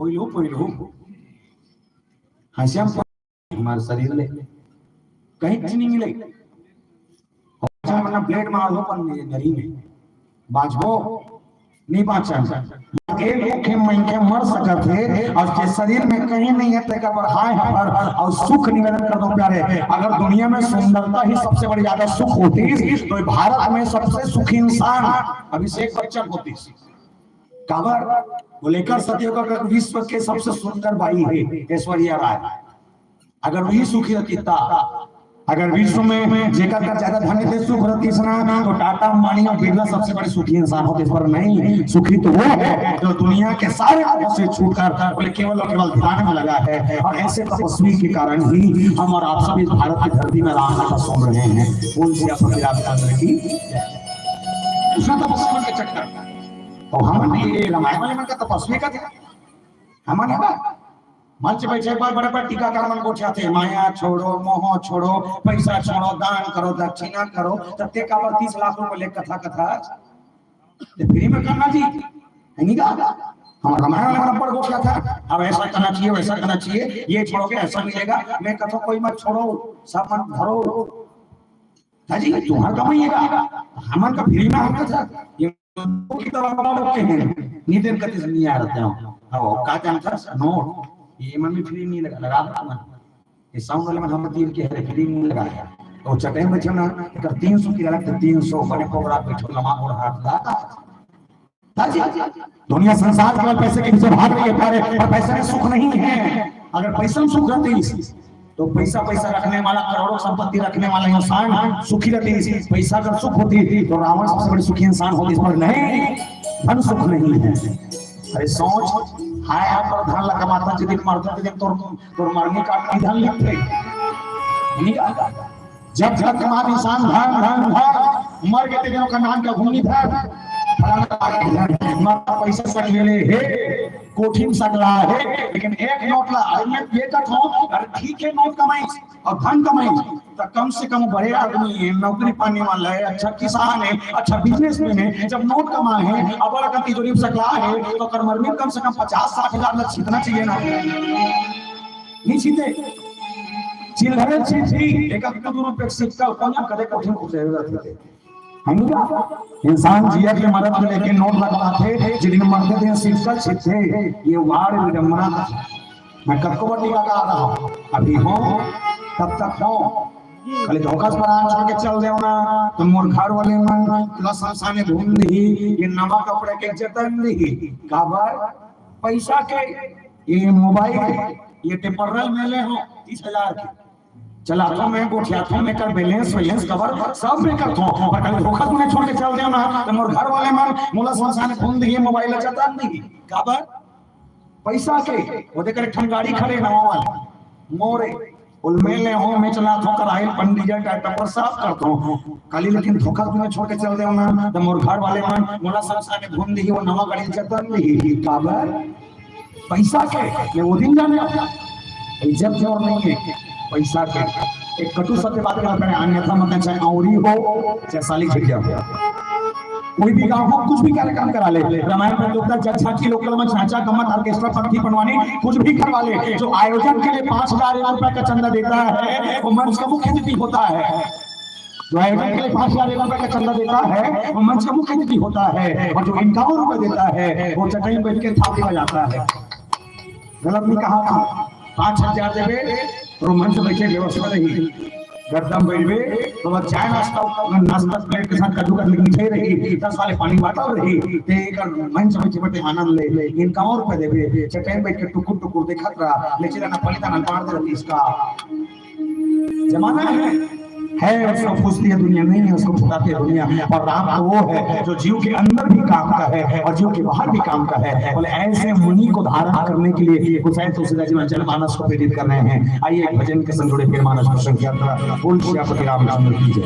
पहिलो हंस्याम हमारे शरीर ले कहीं नहीं मिले मतलब ब्लेड मार लो पर गरी में बाजबो नहीं बाचा के मर सकते थे और के शरीर में कहीं नहीं है तेकर पर हाय और सुख निवेदन कर दो प्यारे। अगर दुनिया में सुंदरता ही सबसे बड़ी ज्यादा सुख होती तो भारत में सबसे सुखी इंसान अभिषेक बच्चन होती। काबर वो लेकर सत्योग का विश्व के सबसे सुंदर बाई है ऐश्वर्या राय। अगर वही सुखी रहती अगर विश्व में जेकर का ज्यादा धन थे सुख रहती ना तो टाटा अंबानी और बिरला सबसे बड़े सुखी इंसान होते। पर नहीं, सुखी तो वो है जो दुनिया के सारे से छूटकर बोले केवल और केवल ध्यान में लगा है। और ऐसे तपस्वी के कारण ही हम और आप सब इस भारत की धरती में राम का सुन रहे हैं। की तपस्वी के चक्कर और हमने रामायण वाले मन का तपस्वी का था हमारे मंच पे एक बार बड़े टीकाकार मन को चाहते माया छोड़ो मोह छोड़ो पैसा छोड़ो दान करो दक्षिणा करो तब का 30 लाख रुपए ले कथा फ्री में करना जी नहीं कहा हम रामायण में पर को क्या था अब ऐसा करना चाहिए वैसा करना चाहिए ये छोड़ोगे ऐसा मिलेगा। मैं कथा कोई मत छोड़ो सब मत भरो जी तुम्हारा कमाइएगा हमारे का फ्री में हमका था ये की तरह बड़ा के हैं नितिन कति से नहीं आ रहे हो का जानता नोट ये मन में फ्री नहीं लगा मन ये साउंड वाले में हम तीर के है फ्री नहीं लगा है तो चटे में छना अगर 300 की अलग 300 बने कोबरा पे छोला मां और हाथ दा ताजी दुनिया संसार के पैसे के पीछे भाग रही है पर पैसे में सुख नहीं है। अगर पैसा में सुख रहती तो पैसा रखने वाला करोड़ों संपत्ति रखने वाला इंसान सुखी रहती। पैसा अगर सुख होती तो रावण सबसे बड़ी सुखी इंसान होती। पर नहीं, धन सुख नहीं है। अरे सोच हाय आप और धन लगा माता जी दिन मरता दिन तोर मरने का धन लगते जब तमाम इंसान धन मर गए थे का नाम का घूमनी था पैसा सक ले हे कोठिन सकला है लेकिन एक नोट ला ये अरे ठीक है नोट कमाई और धन कमाई तो कम से कम बड़े आदमी है नौकरी पाने वाला है अच्छा किसान है अच्छा बिजनेसमैन है। जब नोट कमाए हैं अब बड़ा का तिजोरी सकला है तो करमर में कम से कम 50-60 हजार लग छितना चाहिए ना नहीं छिते चिल्हरे छिटी एक ₹2 सिक्का कोना करे कोठिन को जरूरत है इंसान जिया के मदद में लेके नोट लगवाते जिन मरते थे सिक्का छिपते ये वार विडंबना था। मैं कब टीका कर रहा हूं अभी हो तब तक हो खाली धोखा पर छोड़ के चल देओ ना तो मोर घर वाले मन प्लस साने घूम दी ये नवा कपड़े के जतन दी काबर पैसा के ये मोबाइल ये टेम्परल मेले हो 30,000 की चलाता मैं गोठियाता मैं कर बैलेंस कवर सब मैं करता हूं पर कल धोखा तूने छोड़ के चल दिया ना तो मोर घर वाले मन मोला संसाने फोन दिए मोबाइल चता नहीं काबर पैसा के वो देकर ठन गाड़ी खड़े नवा वाला मोरे उलमेले हो मैं चलाता हूं कराइल पंडित टाटा पर साफ करता हूं काली लेकिन धोखा तूने छोड़ के चल दिया ना तो मोर घर वाले मन मोला संसाने घूम दी वो नवा गाड़ी चता नहीं काबर पैसा के ये वो दिन जाने इज्जत जोर नहीं है पैसा के एक कटु सत्य बात करते हैं अन्यथा मतलब चाहे औरी हो चाहे साली खिटिया हो कोई भी गांव हो कुछ भी कार्यक्रम करा ले रामायण में लोग झांकी लोकल में झांचा गमत ऑर्केस्ट्रा पंथी बनवानी कुछ भी करवा ले जो आयोजन के लिए 5,000 रुपए का चंदा देता है वो मंच का मुख्य अतिथि होता है। जो आयोजन के लिए 5,000 रुपए का चंदा देता है वो मंच का मुख्य अतिथि होता है और जो 51 रुपए देता है वो चटाई में बैठ के थापी बजाता है। गलत नहीं कहा था 5,000 देवे तो मंच बैठे व्यवस्था नहीं गर्दम बैठे तो चाय नाश्ता प्लेट के साथ कद्दू कतली मिठाई रही 10 वाले पानी बाटल रही ते कर मंच बैठे आनंद ले इनका और रुपए देवे चटाई बैठ के टुकुर देखत रहा लेकिन ना पलिता ना पार दे इसका जमाना है उसको पूछती है दुनिया नहीं है उसको बताती है दुनिया। और राम तो वो है जो जीव के अंदर भी काम का है और जीव के बाहर भी काम का है। बोले ऐसे मुनि को धारण करने के लिए हुसैन तुलसीदास जी जनमानस को प्रेरित कर रहे हैं। आइए एक भजन के संग जुड़े फिर मानस प्रसंग की यात्रा बोल श्री रामचंद्र की जय।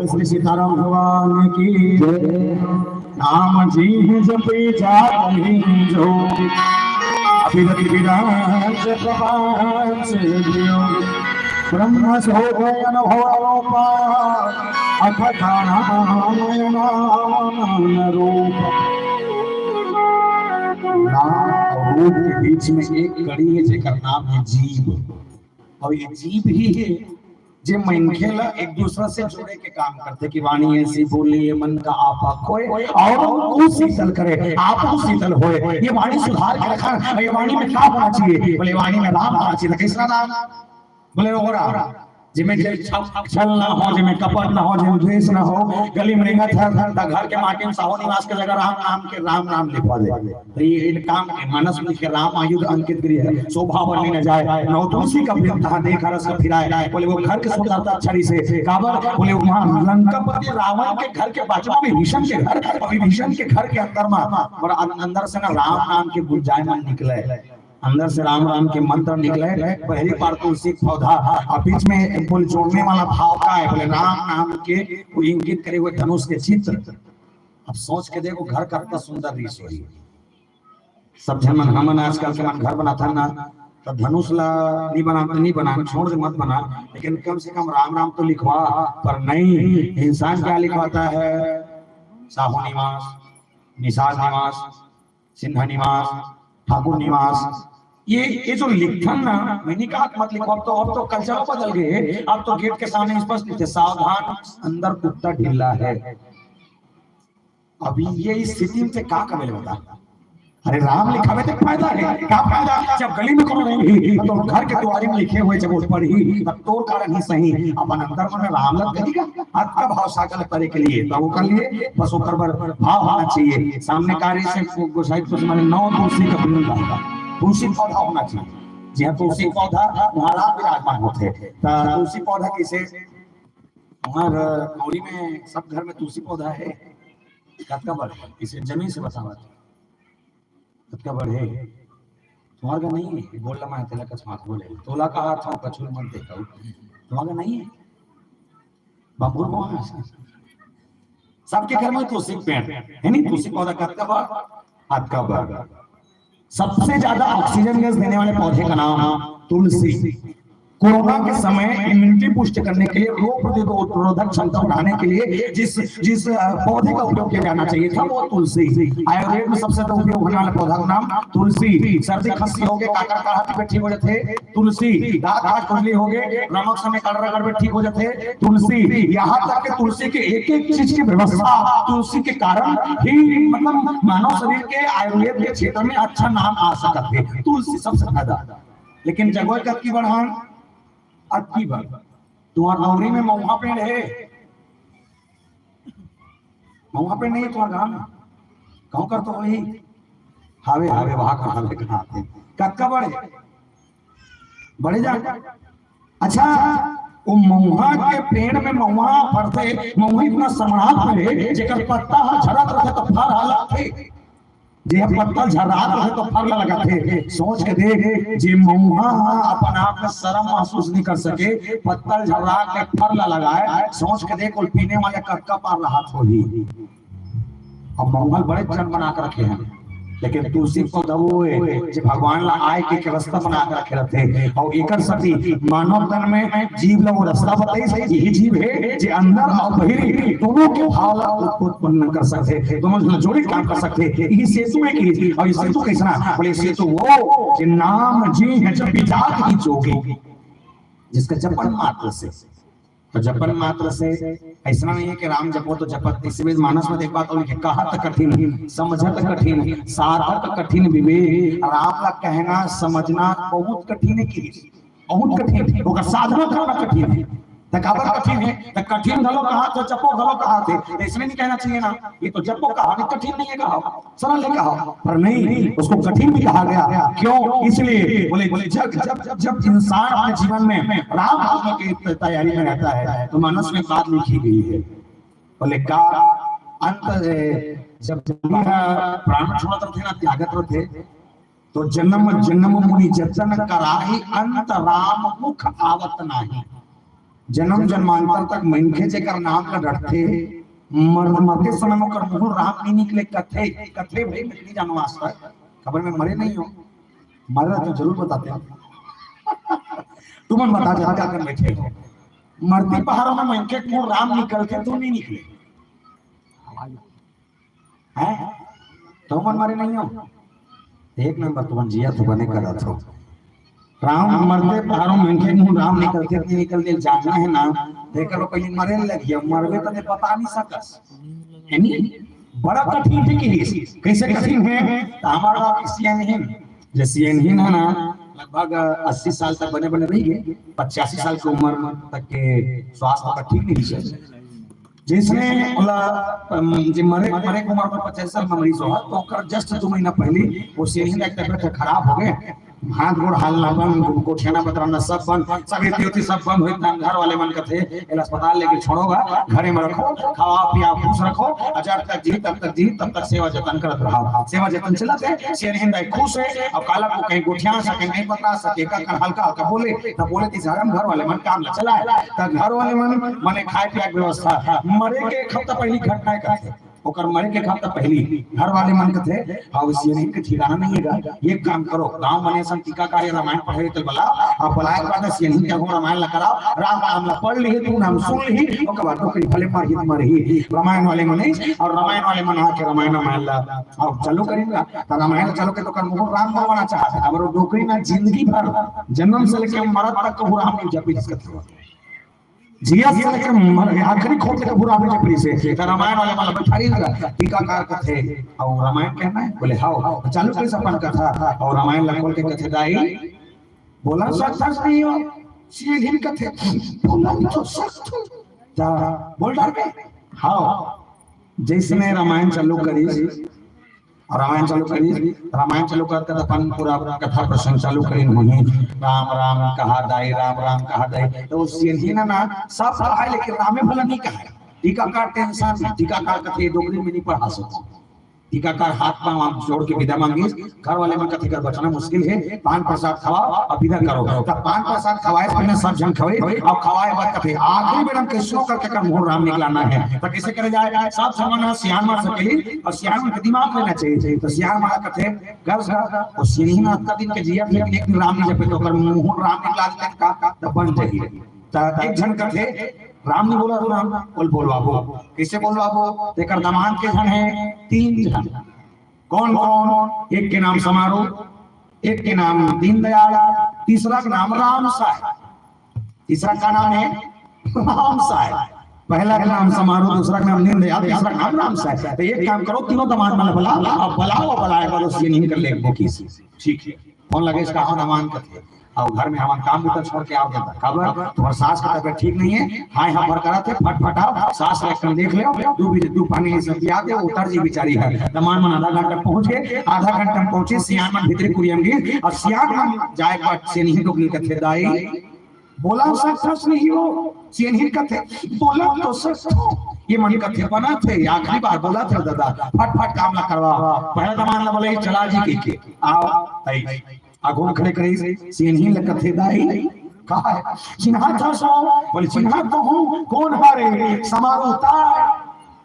बोले श्री सीताराम भगवान की नाम जी जपी जाहि जो अभिरति विराज प्रभात से जियो ब्रह्म सो अनुभव अखंड रूप रूप के बीच में एक कड़ी है जेकर नाम है जीव और ये जीव ही है जे मनखेला एक दूसरा से जोड़े के काम करते कि वाणी ऐसी बोली मन का आपा खोए और वो शीतल करे आप शीतल होए। ये वाणी सुधार के रखा ये वाणी में क्या होना चाहिए बोले वाणी में राम होना चाहिए कैसा राम बोले हो रहा जिसमें छल ना हो जिसमें कपट ना हो जिसमें द्वेष ना हो गली में रेंगा था घर के माटी में साहो निवास के जगह राम नाम लिखवा दे तो ये इन काम के मानस में के राम आयुध अंकित करी है शोभा बनी न जाए नौ तुलसी का कहा देखा रस का फिराए बोले वो घर के सुंदरता छड़ी से काबर बोले वहां लंकापति रावण के घर के बाजू में विभीषण के घर और विभीषण के घर के अंदर में और अंदर से ना राम नाम के गुंजायमान निकले अंदर से राम राम के मंत्र निकले पहली बार तुलसी पौधा और बीच में बोल जोड़ने वाला भाव का है बोले राम नाम के वो इंगित करे हुए धनुष के चित्र। अब सोच के देखो घर का कितना सुंदर रीस हुई सब जन मन हमन आजकल के मन घर बनाता ना तो धनुष ला नहीं बना छोड़ दे मत बना लेकिन कम से कम राम नाम तो लिखवा पर नहीं इंसान क्या लिखवाता है साहू निवास निषाद निवास सिन्हा निवास ठाकुर निवास ये जो लिखन ना मैंने कहा मत लिखो अब तो कल्चर बदल गए अब तो गेट के सामने स्पष्ट लिखे सावधान अंदर कुत्ता ढीला है। अभी ये स्थिति में क्या कमेल बता अरे राम लिखा हुआ तो फायदा है क्या फायदा जब गली में कौन नहीं तो घर के द्वारे में लिखे हुए जब उस पर ही तब तो कारण ही सही अपन अंदर में राम लग देगा हाथ का भाव साकल करे के लिए तो वो कर लिए बस ऊपर भाव होना चाहिए सामने कार्य से गोसाई तो समझ 9 तुलसी का वृंद होगा तुलसी पौधा होना चाहिए जी हाँ तुलसी पौधा वहाँ राम विराजमान होते तुलसी पौधा कैसे वहाँ मौरी में सब घर में तुलसी पौधा है कतका बड़ इसे जमीन से बतावा कतका बड़ है तुम्हारा का नहीं है बोल ला मैं तेला कछ मात बोले तोला का हाथ हो कछुल मत देखा तुम्हारा का नहीं है बाबू वहाँ सबके घर में तुलसी पेड़ है नहीं तुलसी पौधा कतका बड़ हाथ का बड़ सबसे ज्यादा ऑक्सीजन गैस देने वाले पौधे का नाम तुलसी। कोरोना के समय इम्यूनिटी पुष्ट करने के लिए रोग प्रतिरोधक क्षमता बढ़ाने के लिए जिस पौधे का उपयोग किया जाना चाहिए था वो तुलसी। आयुर्वेद में सबसे ज्यादा उपयोग होने वाले पौधा का नाम तुलसी। सर्दी खांसी हो गए काकर काढ़ा पे ठीक हो जाते तुलसी। दांत हाथ खुजली हो गए नमक समय काढ़ा रगड़ पे ठीक हो जाते तुलसी। यहाँ तक के तुलसी के एक चीज की व्यवस्था तुलसी के कारण ही मतलब मानव शरीर के आयुर्वेद के क्षेत्र में अच्छा नाम आ सकता है तुलसी सबसे ज्यादा। लेकिन जगह कब की बढ़ान अति बार तुम्हार नौरी में महुआ पेड़ है महुआ पेड़ नहीं तुम्हारे गांव में गाँव कर तो वही हावे हावे वहां का हावे कहाँ आते कक्का बड़े बड़े जा अच्छा वो महुआ के पेड़ में महुआ फरते महुआ इतना समरात में जेकर पत्ता झरत रहे तो फर हालत थे जे पत्ता झरात रहे तो फर लगाते सोच के देख जे महुआ अपन आप में शर्म महसूस नहीं कर सके पत्ता झरा के फर लगाए सोच के देख और पीने वाले कक्का पार राहत होगी। अब महुआ बड़े जन बना कर रखे हैं लेकिन तुलसी पौधा वो है जो भगवान ला आय के रास्ता बना कर रखे रहते और एकर सती मानव तन में जीव ला वो रास्ता बताई सही यही जीव है जो अंदर और बाहरी दोनों के भाव ला उत्पन्न कर सकते दोनों जोड़ी काम कर सकते ये सेतु है की और ये सेतु कैसा बोले सेतु वो जो नाम जी है जब विजात की जोगी जिसका जपन मात्र से तो जपन मात्र से ऐसा नहीं है कि राम जपो तो जपत इसमें मानस में देखा तो कहत कठिन समझत कठिन साधक कठिन विवेक राम का कहना समझना बहुत कठिन है की बहुत कठिन है ओकर साधना करना कठिन है तकाबर कठिन है त कठिन गलो कहा तो जपो गलो कहा थे इसमें नहीं कहना चाहिए ना ये तो जपो कहा कठिन नहीं है कहा सरल है कहा पर नहीं उसको कठिन भी कहा गया क्यों इसलिए बोले जब इंसान अपने जीवन में राम नाम की तैयारी में रहता है तो मानस में बात लिखी गई है बोले का अंत जब प्राण छोड़ते थे ना त्यागत थे तो जन्म मुनि जतन कराही अंत राम मुख आवत नाही जन्म जन्मांतर तक मनखे जेकर नाम का रटथे मरते समय में ओकर मुंह राम नहीं निकले कथे कथे भाई नहीं जानो आज तक खबर में मरे नहीं हो मरे तो जरूर बताते हैं तुम बता जा क्या कर बैठे हो मरती पहाड़ों में मनखे मुंह राम निकलते तो नहीं निकले हैं तो मन मरे नहीं हो एक नंबर तुम जिया तो बने करा था राम मरते पहाड़ों में मुंह राम निकलते नहीं निकलते जानना है ना देख लो कहीं मरे लगी मरवे तो पता नहीं सकस बड़ा कठिन है कि कैसे कठिन है हमारा सीएनहिन जो सीएनहिन है ना लगभग 80 साल तक बने बने रही गए 85 साल की उम्र तक के स्वास्थ्य का ठीक नहीं है जिसने मरे मरे की उम्र पर 85 साल में मरीज हुआ तो जस्ट 2 महीना पहले वो सीएनहिन का तबियत खराब हो गए हाथ गोड़ हालना बंद कोठियाना बतराना सब बंद सभी त्योती सब बंद हुई घर वाले मन कहते एल अस्पताल लेके छोड़ोगा घरे में रखो खावा पिया खुश रखो जब तक जी तब तक सेवा जतन करत रहो सेवा जतन चलाते सीएनहिन भाई खुश है अब काला को कहीं गोठिया सके नहीं बता सके का हल्का हल्का बोले तो बोले ती सारा घर वाले मन काम चला है तो घर वाले मन मने खाए पिया की व्यवस्था मरे के एक हफ्ता पहली घटना कहते ओकर मरे के हफ्ता पहली घर वाले मन थे अब सीएनहिन के ठिकाना नहीं है एक काम करो गांव मने सब टीकाकारी रामायण पढ़े तो बला अब बलाए के बाद सीएनहिन के रामायण ला कराओ राम नाम ला पढ़ ली तू नाम सुन ली ओकर बाद नौकरी भले मार ही मरही रामायण वाले मने और रामायण वाले मन आके रामायण ला अब चलो करेंगे तो रामायण चलो के तो कर मुंह राम बनवाना चाहते अब नौकरी ना जिंदगी भर जन्म से लेकर मरत तक वो राम नहीं जपी जिसका जिया से लेकर आखिरी खोज तक पूरा हमने जपी से रामायण वाले मतलब बैठारी लगा टीकाकार कथे और रामायण कहना है बोले हां चालू कैसे अपन कथा और रामायण लखोल के कथे दाई बोला सच नहीं हो सीएनहिन कथे बोला तो सच जा बोल डाल पे हां जैसे रामायण चालू करी रामायण चालू करते अपन पूरा कथा प्रसंग चालू करी वही राम राम कहा दाई राम राम कहा दाई तो सीएनहिन ना सब कहा लेकिन रामे भला नहीं कहा टीकाकार टेंशन टीकाकार कथे डोगरी में नहीं पढ़ा सकते टीकाकार हाथ पांव आप जोड़ के विदा मांगी घर वाले में कथी कर बचना मुश्किल है पान प्रसाद खवाओ और विदा करो तब पान प्रसाद खवाए पहले सब जन खवाए और खवाए बाद कथे आखिरी बेर हम कैसो करके कर मोहन राम निकलाना है तो कैसे करे जाए सब सामान सियान मार सकेली और सियान में दिमाग लेना चाहिए तो सियान मार कथे घर सा और सीएनहिन का दिन के जिया फिर एक दिन राम नहीं जपे तो कर मोहन राम निकला का तो बन जाएगी तो एक जन कथे राम ने बोला राम बोल बाबू कैसे बोल बाबू तेकर दमान के जन है 3 जन कौन कौन एक के नाम समारोह एक के नाम दीनदयाल तीसरा का नाम राम साहब तीसरा का नाम है राम साहब पहला का नाम समारोह दूसरा का नाम दीनदयाल तीसरा का नाम राम साहब तो एक काम करो तीनों दमान वाला बुला अब बुलाओ बुलाए पर उससे नहीं कर ले वो किसी ठीक है कौन लगे इसका दमान करते और घर में हमारा काम भी छोड़ के आओ देता खबर तुम्हारा सास का तबियत ठीक नहीं है हां यहां पर करा थे फटफटाओ सास लेकर देख ले दू पानी से दिया दे उतर जी बेचारी है दमान मन आधा घंटा पहुंच गए आधा घंटा में पहुंचे सियान मन भीतरी कुरियम गे और सियान मन जाए पाट से नहीं डोगली कथे दाई बोला सच नहीं हो सीएनहिन कथे बोला तो सच ये मन कथे बना थे आखिरी बार बोला था दादा फटफट काम ना करवा पहला दमान ला बोले चला जी के आओ आई आगो खड़े करे सीएनहिन कथे दाई कहा है चिन्हा था सो बोले चिन्हा तो हूं कौन हारे समारोह तार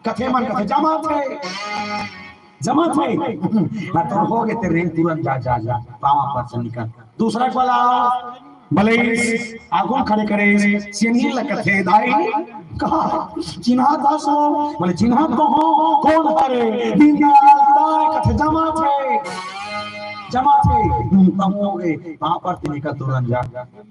कथे मन कथे जमा थे ना तो हो गए तेरे तुरंत जा पावा पर से निकल दूसरा वाला भले आगो खड़े करे सीएनहिन कथे दाई कहा चिन्हा था सो बोले चिन्हा तो हूं कौन हारे दीनदयाल तार कथे जमा थे हो गए वहां पर निकल तुरंत जा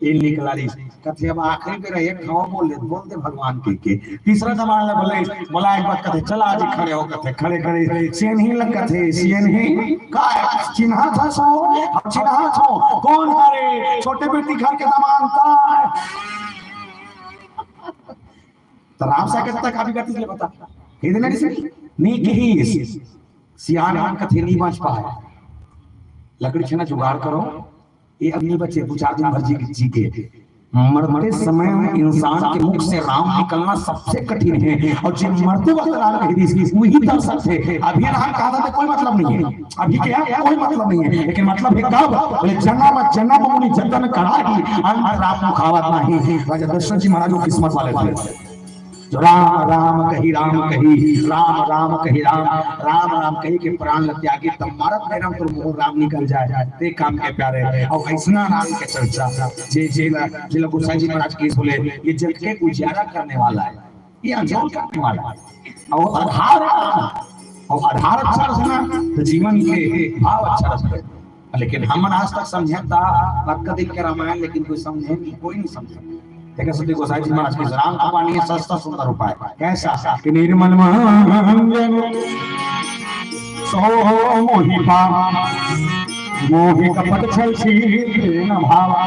ये निकला रही कथे अब आखिरी पे रहे खाओ बोल दे भगवान के तीसरा जमाना बोले बोला एक बात कथे चला आज खड़े हो कथे खड़े सीएनहिन कथे सीएनहिन का चिन्हा था सो अब चिन्हा थो कौन हारे छोटे बेटी घर के दमान था तो राम सा कहता काफी करती ले बता इधर नहीं कही सियान कथे नहीं बच पाए लकड़ी छना जुगाड़ करो ये अब नहीं बचे 2-4 दिन भर जी के मरते समय इंसान के मुख से राम निकलना सबसे कठिन है, और जो मरते वक्त राम कह दी वही दर्शक थे। अभी राम कहा था कोई मतलब नहीं है, अभी क्या कोई मतलब नहीं है, लेकिन मतलब है कब? बोले जन्म जन्म मुनि जतन कराही अंत राम मुखावत नहीं। राजा दशरथ जी महाराज किस्मत वाले थे, जो राम राम कही राम कही, राम राम कही राम राम राम कही के प्राण लग त्यागी, तब मारत में राम तो मोह राम निकल जाए ते काम के प्यारे। और ऐसा राम के चर्चा जे जे जिला गोसाई जी महाराज की बोले ये जग के उजाला करने वाला है, ये अंजोर करने वाला है, और आधार और आधार अच्छा रखना तो जीवन के भाव अच्छा रखना। लेकिन हम आज तक समझता भक्त देख के रामायण, लेकिन कोई समझे नहीं, कोई नहीं समझे। देखा सुधी गोसाई जी महाराज की राम का पानी है सस्ता सुंदर उपाय कैसा कि निर्मल मंजन सो मोहि पावा मोहि कपट छल छीन भावा,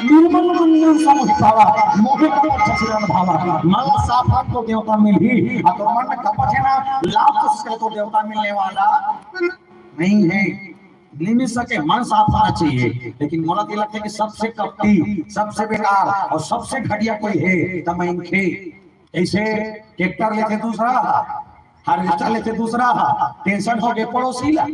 निर्मल मंजन सो मोहि पावा मोहि कपट छल छीन भावा। मन साफ तो देवता मिली, और तो मन में कपट है ना, लाभ उससे तो देवता मिलने वाला नहीं है, नहीं मिल सके। मन साफ होना चाहिए, लेकिन मोला तिलक है कि सबसे कपटी, सबसे बेकार और सबसे घटिया कोई है तमैनखे। ऐसे ट्रैक्टर लेते दूसरा, हार्वेस्टर लेते दूसरा, टेंशन हो गए पड़ोसी ला,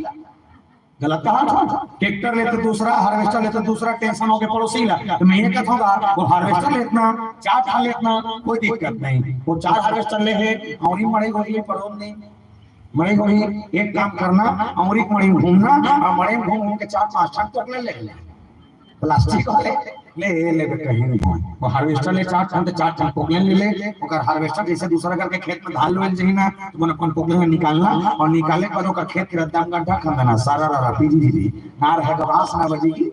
गलत कहा था। ट्रैक्टर लेते दूसरा, हार्वेस्टर लेते दूसरा, टेंशन हो गए पड़ोसी ला। तो मैं ये कहता हूँ वो हार्वेस्टर लेतना, चार ठा लेतना, कोई दिक्कत नहीं। वो चार हार्वेस्टर ले है और ही मरे गई पड़ोस नहीं मरे गई। एक काम करना, अमरी मड़ी घूमना, और मड़े घूम घूम के चार पांच टन तो ले प्लास्टिक ले ले कहीं नहीं। वो हार्वेस्टर ले चार टन पोकलेन ले ले, और हार्वेस्टर जैसे दूसरा करके खेत में धान लोल चाहिए ना, तो मन अपन पोकलेन में निकालना, और निकाले पर ओकर खेत के रद्दाम गड्ढा कर देना सारा रा पीजी ना रहे घास ना बजेगी।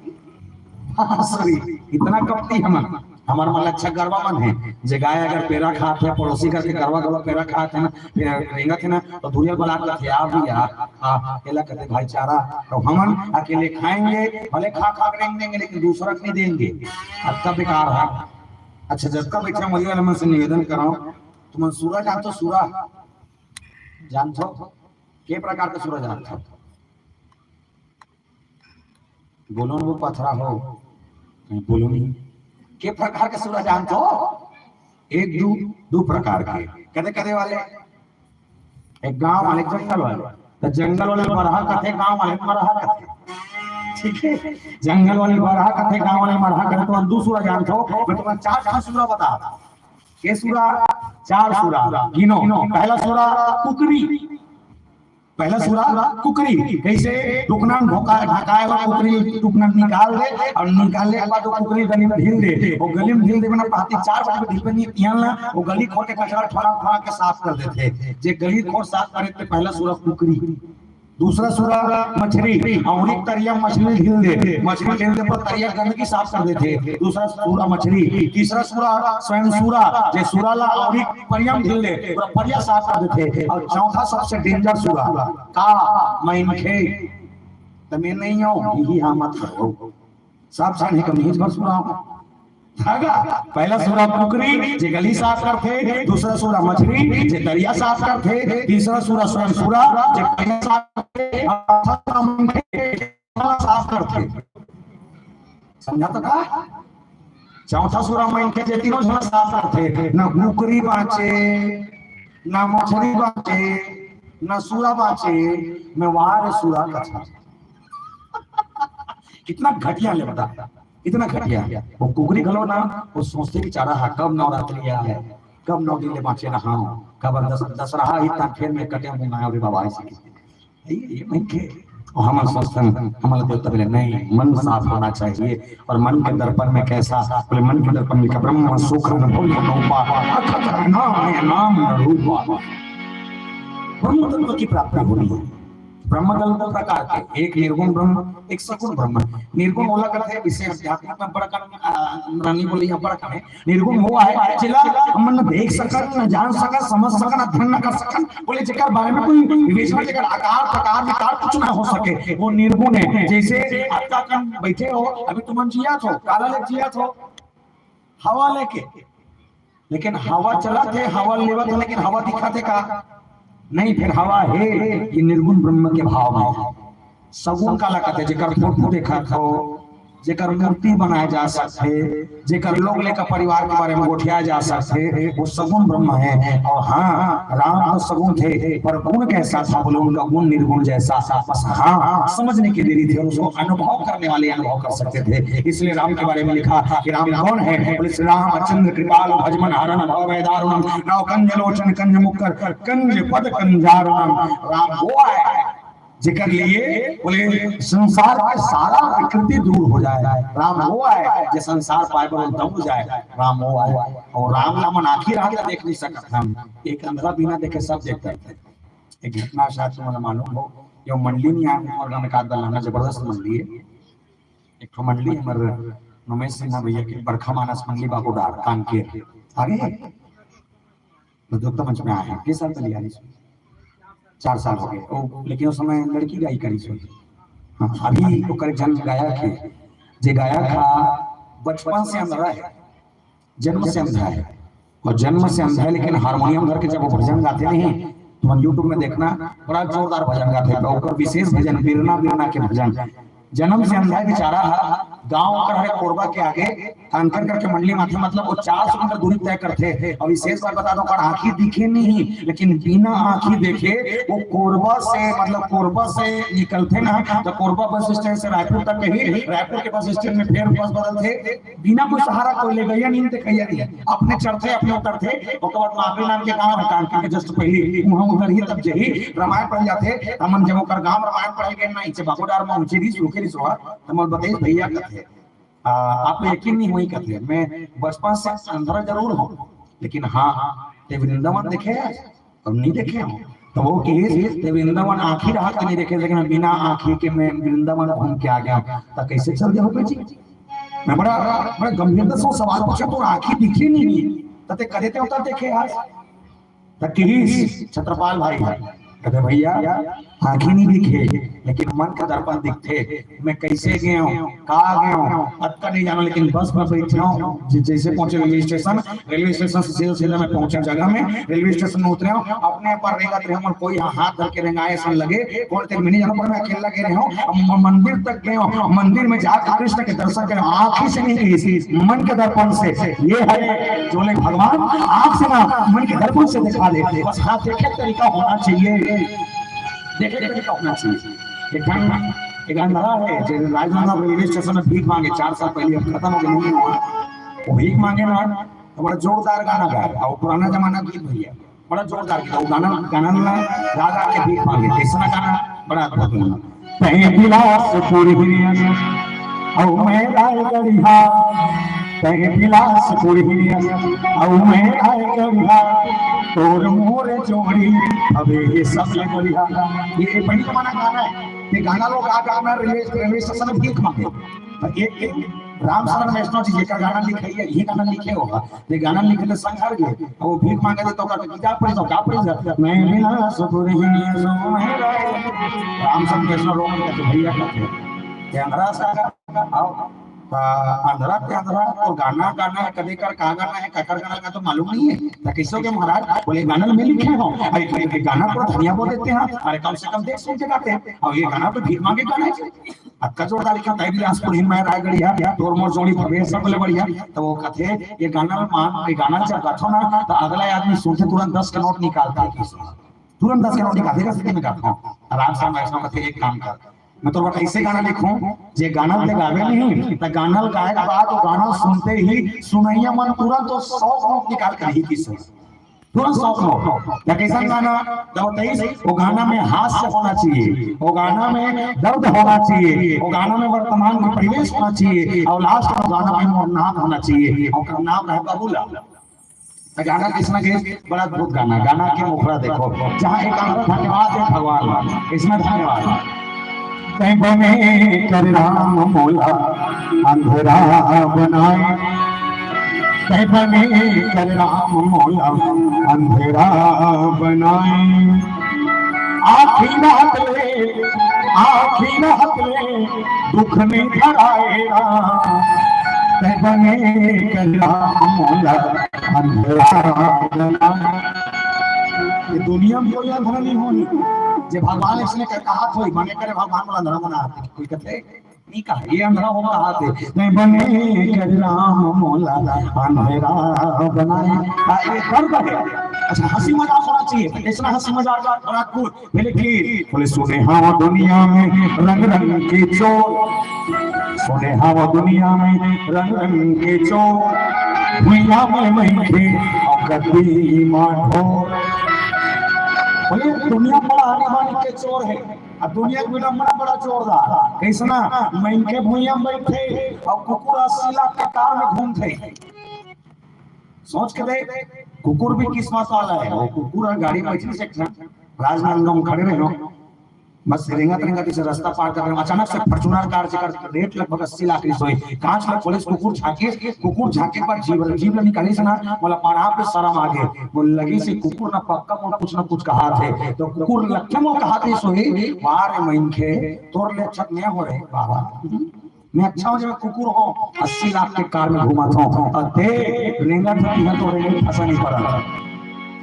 सॉरी, इतना कपटी हमार मन अच्छा गरबा मन है जे गाय अगर पेरा खाते है पड़ोसी घर के गरबा गरबा पेरा खाते है ना, फिर रेंगा थे ना, तो धुरिया बला के आ भी अकेला कहते भाईचारा। तो हम अकेले खाएंगे, भले खा खा रेंग देंगे, लेकिन दूसरा नहीं देंगे, अच्छा बेकार है। अच्छा जब का बैठा मरी वाले मन से निवेदन कराओ, तुम सूरा जानते हो? सूरा जानते हो के प्रकार का सूरा जानते हो? बोलो ना, वो पथरा हो, बोलो नहीं। के प्रकार के सूरा जानते हो? एक दो प्रकार के, कदे कदे वाले एक गांव वाले जंगल वाले, तो जंगल वाले मरहा कथे, गांव वाले मरहा कथे, ठीक है? जंगल वाले मरहा कथे, गांव वाले मरहा कथे। तो दो सूरा जानते हो? मैं तुम्हें चार सूरा बता। के सूरा? चार सूरा गिनो। पहला सूरा कुकरी, पहला सूरा कुकरी। कैसे? टुकना ढकाए वाला कुकरी टुकना निकाल दे, और निकालने के बाद वो कुकरी गली में ढील दे, वो गली में ढील दे बिना पाती 4 बजे ढील पे नहीं तियाला, वो गली खोल के कचरा ठोड़ा के साफ कर देते। जे गली खोल साफ करे तो पहला सूरा कुकरी। दूसरा सूरा मछली, और एक तरिया मछली ढील दे, मछली ढील दे पर तरिया गंदगी साफ कर देते, दूसरा सूरा मछली। तीसरा सूरा स्वयं सूरा, जे सूरा ला और एक परिया ढील दे, पूरा परिया साफ कर देते। और चौथा सबसे डेंजर सूरा का मैनखे, तमे नहीं हो यही हाँ मत करो, सब जाने कमीज पर सूरा धागा। पहला सूरा कुकरी जे गली साफ करते, दूसरा सूरा मछली जे दरिया साफ करते, तीसरा सूरा स्वयं सूरा जे परिया साफ करते, साफ करते। समझा तो का? चौथा सूरा मैनखे जे तीनों जन साफ करते, ना कुकरी बाचे, ना मछली बाचे, ना सूरा बाचे, मैं वार सूरा कथा। कितना घटिया ले बता, इतना घटिया। वो कुकरी खलो ना, वो सोचते बेचारा है कब नवरात्रि है, कब 9 दिन ले बाँचे ना, हाँ कब दशहरा इतना खेल में कटे मुंगा रे बाबा ऐसे ये नहीं के। और हम सोचते हैं हमारे देवता बोले नहीं, मन साफ होना चाहिए। और मन के दर्पण में कैसा? बोले मन के दर्पण में ब्रह्म सुख न नाम रूपा, ब्रह्म तत्व की प्राप्ति होनी है। ब्रह्म दो प्रकार के, एक निर्गुण ब्रह्म, एक सगुण ब्रह्म। निर्गुण बोला करते हैं इसे अध्यात्म में बड़ा कर रानी बोली या बड़ा करे। निर्गुण वो है जिला हम न देख सकन, न जान सकन, समझ सकन, अध्ययन न कर सकन, बोले जेकर बारे में कोई विवेचना, जेकर आकार प्रकार विकार कुछ ना हो सके, वो निर्गुण है। जैसे आपका कन बैठे हो, अभी तुम जिया थो, काला ले जिया थो हवा लेके, लेकिन हवा चला थे, हवा लेवा थे, लेकिन हवा दिखा थे का नहीं, फिर हवा है। ये निर्गुण ब्रह्म के भाव में। सगुण काला कहते जेकर फुट देखा थो, जेकर मूर्ति बनाए जा सकते, जेकर लोग लेकर परिवार के बारे में गोठिया जा सकते, वो सगुण ब्रह्म है। और हाँ, राम तो सगुण थे, पर गुण कैसा था बोले, उनका गुण निर्गुण जैसा। बस हाँ, समझने की देरी थी, उसको अनुभव करने वाले अनुभव कर सकते थे। इसलिए राम के बारे में लिखा कि राम कौन है बोले, श्री रामचंद्र कृपाल भजमन हरण भव दारुणम राव कंज लोचन कंज मुक्कर कंज पद कंजारुणम। राम वो है जिक्र लिए बोले संसार का सारा विकृति दूर हो जाए। राम वो आए जो संसार पाए पर दम जाए। राम वो आए। और राम नाम आखिर आगे देख नहीं सकता हम, एक अंधा बिना देखे सब देखते थे। एक घटना शायद तुम्हें मालूम हो, जो मंडली में आए और में काट डालना जबरदस्त मंडली है। एक तो मंडली हमारे नमेश सिन्हा भैया की बरखा मानस मंडली बागोडार कान के आगे तो मंच में आए हैं। किस साल पहले आई? 4 साल हो गए। लेकिन उस समय लड़की गाई करी सुन। हाँ, अभी तो कर जन्म गाया थे, जे गाया था बचपन से अंधा है, जन्म से अंधा है। और जन्म से अंधा है लेकिन हारमोनियम धर के जब वो भजन गाते नहीं, तो यूट्यूब में देखना, बड़ा जोरदार भजन गाते हैं। और विशेष भजन बीरना बीरना के भजन। जन्म से अंधा बेचारा गांव कर है कोरबा के आगे कांकर करके मंडली माथे, मतलब वो 400 मीटर दूरी तय करते हैं। और विशेष बात बता दो, आंखी दिखे नहीं लेकिन बिना आंखी देखे वो कोरबा से, मतलब कोरबा से निकलते ना तो कोरबा बस स्टैंड से रायपुर तक ही, रायपुर के बस स्टैंड में फिर बस बदलते, बिना कोई सहारा कोई ले गया नहीं, देखैया नहीं, अपने चढ़ते अपने उतरते। उसके बाद माफी नाम के गांव है कांकर के जस्ट पहले वहां उतर ही तब जही रामायण पढ़ जाते। हमन जब ओकर गांव रामायण पढ़ गए ना, इसे बाबूडार में ऊंची दी सुखे तमल बताइए भैया कहते आप यकीन नहीं हुई कहते। मैं बचपन से अंधा जरूर हूँ, लेकिन हाँ वृंदावन देखे और नहीं देखे हूँ। तो वो कि वृंदावन आंखी रहा तो नहीं देखे, लेकिन बिना आंखी के मैं वृंदावन घूम के आ गया। तो कैसे चल गया हो जी? मैं बड़ा बड़ा गंभीरता से सवाल पूछा, तो आंखी दिखी नहीं तते कदे ते उतर देखे यार। छत्रपाल भाई कहते भैया आंखें नहीं दिखे लेकिन मन का दर्पण दिखते। मैं कैसे गया हूँ, कहाँ गया हूँ पता नहीं जाना, लेकिन बस में बैठा हूँ। जैसे पहुंचे रेलवे स्टेशन से सीधे सीधे मैं पहुंचे जगह में, रेलवे स्टेशन में उतरे हूँ, अपने पर रेंगत रहे हूँ, कोई हाथ धर के रेंगाए ऐसा लगे कौन तेरे मिनी जाना पर मैं अकेला गे रहे हूँ। मंदिर तक गए हूँ, मंदिर में जाकर कृष्ण के दर्शन करे, आंखी से नहीं गई, मन के दर्पण से। ये है जो ले भगवान आंख से ना मन के दर्पण से दिखा देते। बस हाथ देखे तरीका होना चाहिए, देखे तरीका होना चाहिए। एक अंधा है जो राजनांदगांव रेलवे स्टेशन में भीख मांगे, 4 साल पहले, अब खत्म हो गया नहीं हुआ। वो भीख मांगे ना तो बड़ा जोरदार गाना गाया, और पुराना जमाना गीत भैया बड़ा जोरदार गीत। वो गाना गाना राजा के भीख मांगे, कैसा गाना, बड़ा अद्भुत गाना। कहीं बिलास पूरी और मैं रायगढ़िया, कहीं बिलास पूरी और मैं रायगढ़िया, तोर मोर जोड़ी अबे ये सब ले बढ़िया। ये बड़ी जमाना गाना है। ये गाना लोग गा में रेलवे स्टेशन में भीख मांगे। एक राम शरण वैष्णव जी का गाना लिखे, यही गाना लिखे होगा। ये गाना लिखे तो संग हर गए, वो भीख मांगे तो का पड़ी तो का पड़ी मैं बिना सुपुर ही राम शरण वैष्णव लोग कहते भैया कहते ये अंधरा सा आओ अंधरा के अंधरा तो गाना गाना है, कभी कर का गाना है ककर गाना का तो मालूम नहीं है। तो कैसे हो गया महाराज बोले गाना में लिखे हो, अरे गाना को धनिया बोल देते हैं, अरे कम से कम देख सुन के गाते हैं। और ये गाना तो भीख मांगे गाना है, अक्का जोरदार लिखा है बिलासपुर हिम में रायगढ़िया तोर मोर जोड़ी भवे सब ले बढ़िया। तो वो कहते ये गाना में ये गाना जब गाथो ना तो अगला आदमी सुनते तुरंत 10 का नोट निकालता है, तुरंत 10 का नोट निकाल देगा, सीधे में गाता हूँ। राम शरण वैष्णव कहते एक काम कर, मैं तो ऐसे गाना लिखूं जे गाना ते गावे नहीं तो गाना गाए बाद वो गाना सुनते ही सुनैया मन तुरंत तो 100 नोट निकाल कर ही किस तुरंत 100 नोट। या कैसा गाना तो बताइए, वो गाना में हास्य होना चाहिए, वो गाना में दर्द होना चाहिए, वो गाना में वर्तमान का परिवेश होना चाहिए, और लास्ट में गाना में मोर नाम होना चाहिए, और नाम है बबूला। गाना किसना के बड़ा अद्भुत गाना, गाना के मुखड़ा देखो जहाँ एक धन्यवाद है भगवान, इसमें धन्यवाद कहीं बने कर राम मोला अंधेरा बनाए, कहीं बने कर राम मोला अंधेरा बनाए, आखिर रात ले दुख में धराएगा, कहीं बने कर राम मोला अंधेरा बनाए। ये दुनिया में कोई अंधेरा नहीं होनी, जे भगवान इसने कहा थोड़ी माने करे भगवान वाला धर्म बना कोई कहते नहीं कहा, ये अंधा हो कहा थे नहीं बने कर राम मौला अंधेरा बनाए। ये कर्म है। अच्छा हंसी मजाक होना चाहिए, इतना हंसी मजाक बड़ा कूल। बोले सुने हाँ दुनिया में रंग रंग के चोर, सुने हाँ दुनिया में रंग रंग के चोर, भुइया में मैंखे और गद्दी माठो। बोले दुनिया बड़ा आने वाले के चोर है, और दुनिया के विडम्बना बड़ा जोरदार। कैसना मैंके भुइया में बैठे और कुकुर 80 लाख के कार में घूमते। सोच के देख, कुकुर भी किस्मत वाला है। वो कुकुर गाड़ी में बैठ नहीं सकता, राजनांदगांव में खड़े रहे, बस रेंगा तेरेंगा से रास्ता पार कर रहे, अचानक से फॉर्च्यूनर कार से कर रेट लगभग 80 लाख की सोई। कांच में पुलिस कुकुर झाके पर जीव निकाली से ना बोला पारा पे शर्म आगे बोल लगी से कुकुर ना पक्का मोड़ कुछ ना कुछ कहा थे। तो कुकुर लक्ष्य मोड़ कहा थे सोई वार मैंखे तोर ले अच्छा नहीं हो रहे बाबा, मैं अच्छा हूं जब कुकुर हो 80 लाख के कार में घुमाता हूं और ते रेंगा तो रेंगा फंसा नहीं पड़ा।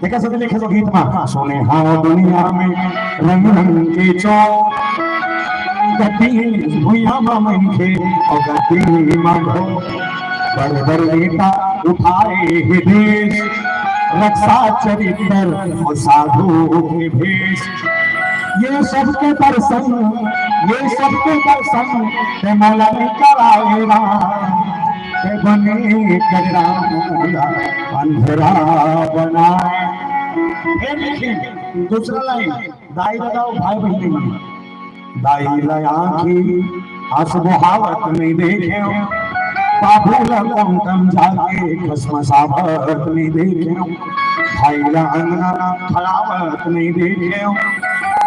देखा सब लिखे तो गीत में सोने हाँ दुनिया में रंग रंग के चोर, गति भुइया मैंखे और गति मांगो, बड़ बड़ नेता उठाए हे देश, रक्षा चरित्र और साधु के भेष। ये सबके दर्शन ते मौला ने कराएगा, ते बने कर राम अंधेरा बनाए। दूसरा लाइन दाई लगाओ भाई बहन, दाई लया की आंसू बहावत नहीं देखे, बाबूला कम जाके खसमसावत नहीं देखे, भाई ला अंगना खलावत नहीं देखे,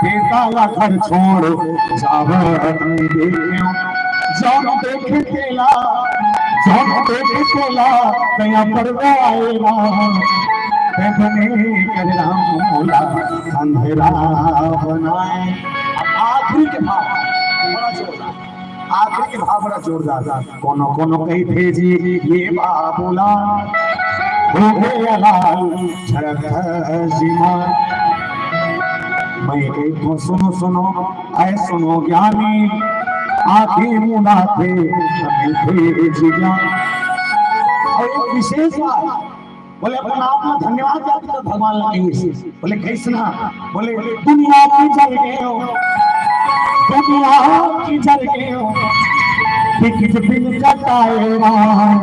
बेटा ला घर छोड़ जावत नहीं देखे। जौन देखे केला नया पर्व आएगा, बने कर राम मौला अंधेरा बनाए। आखिरी के भाव बड़ा जोरदार, आखिरी के भाव बड़ा जोरदार। कोनो कोनो कही भेजी ये बाबूला हो गया लाल झड़क सीमा, मैं एक सुनो ऐ सुनो ज्ञानी, आंखें मुनाते जिया। और विशेष बात बोले अपना आप में धन्यवाद जाती तो भगवान लगे। बोले कैसना, बोले दुनिया की जल गए हो, दुनिया की जल गए हो, किस दिन जताए राम,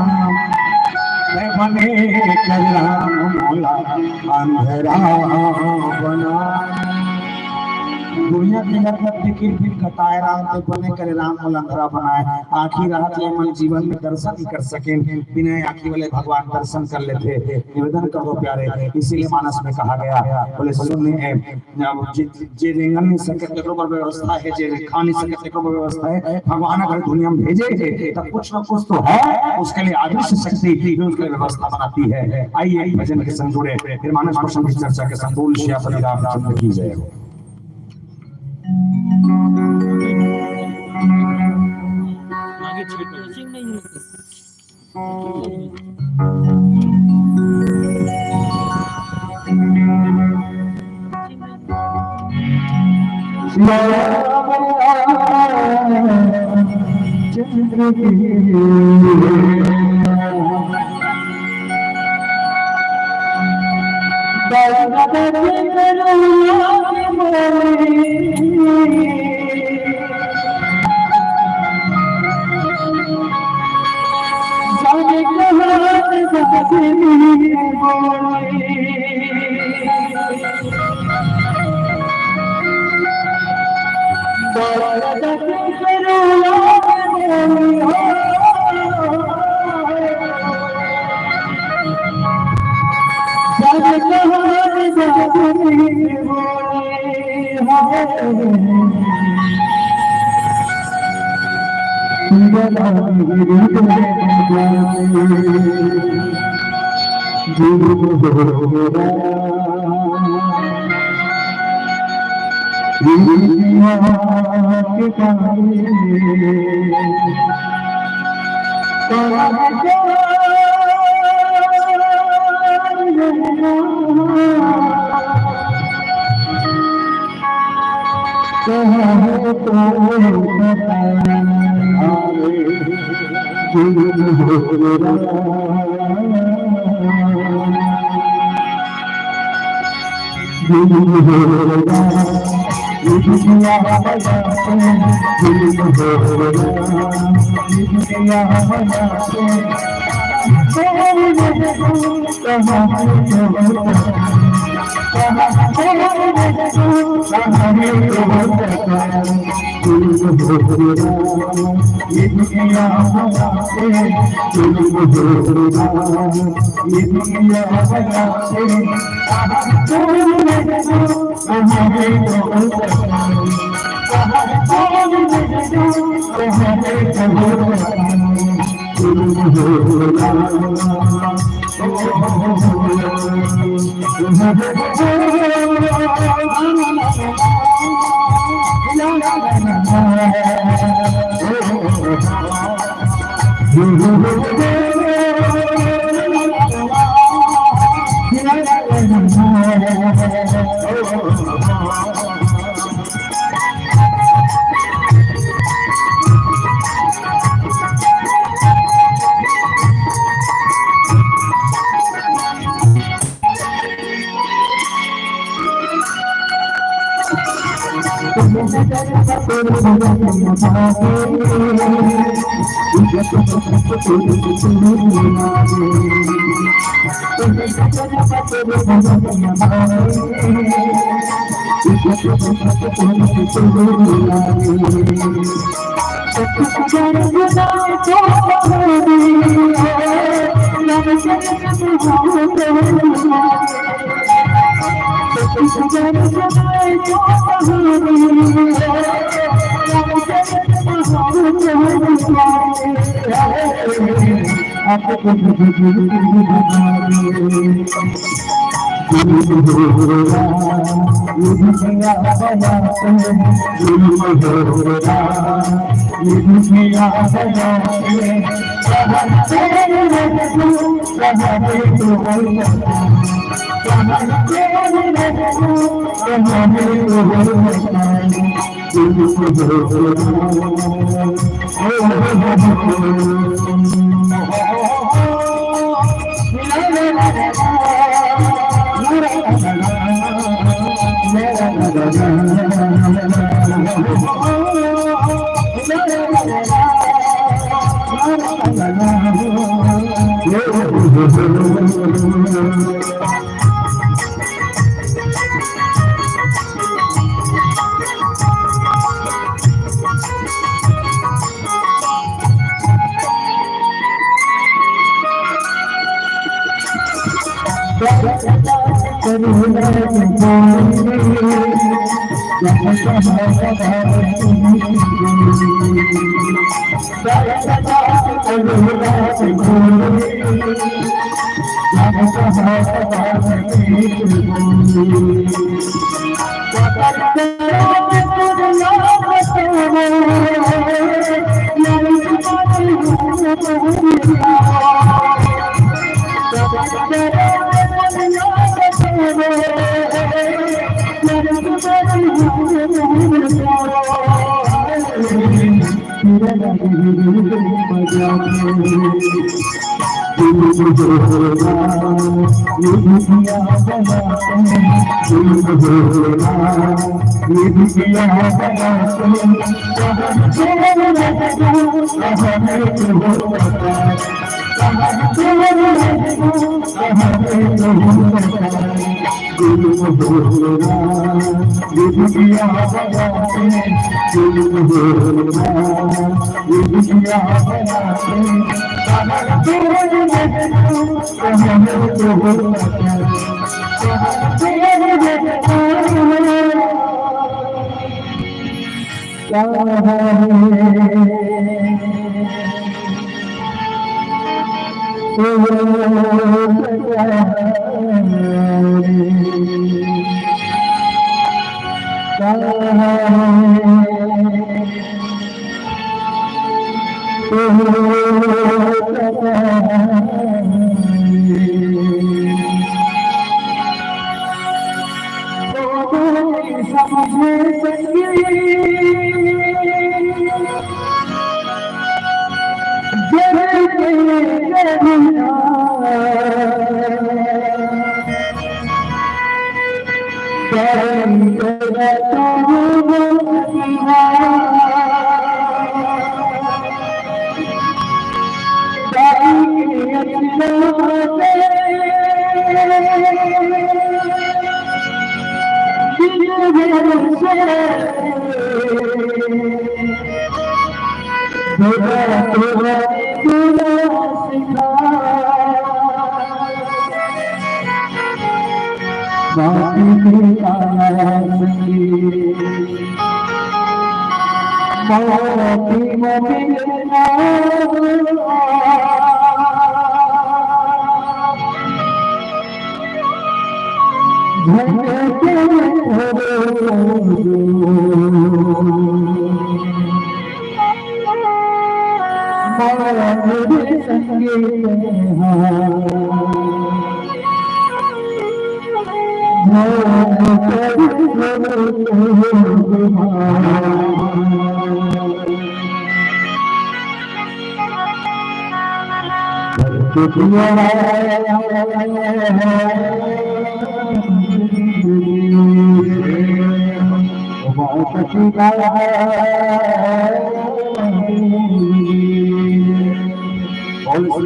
मैं बने कर राम मौला अंधेरा बना। दुनिया के लगभग फिकिर भी कटाए राम ते बने करे राम मौला अंधेरा बनाए। आखिर रात ले मन जीवन में दर्शन ही कर सके, बिना आखिर वाले भगवान दर्शन कर लेते। निवेदन करो प्यारे, इसीलिए मानस में कहा गया बोले सुनने जे रेंगन नहीं सके तेरो पर व्यवस्था है, जे खा नहीं सके तेरो पर व्यवस्था है। भगवान अगर दुनिया में भेजे तब कुछ न कुछ तो है, उसके लिए अदृश्य शक्ति उसके लिए व्यवस्था बनाती है। आइए भजन के संग जुड़े, फिर मानस प्रसंग की चर्चा के संग बोल श्री रामचंद्र की जय हो। आगे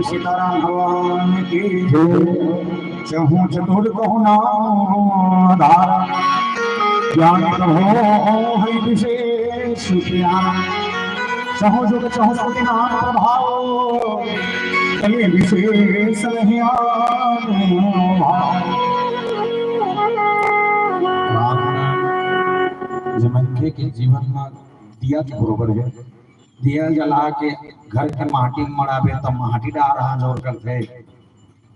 सीताराम भगवान की चहु चतुर कहु नाम ज्ञान प्रभो है विशेष ज्ञान चहु जुग चहु सुख नाम प्रभाव चलिए विशेष मनखे के जीवन में दिया के बरोबर है दिया जला के घर के माटी मड़ाबे तब माटी डाल रहा जोर करते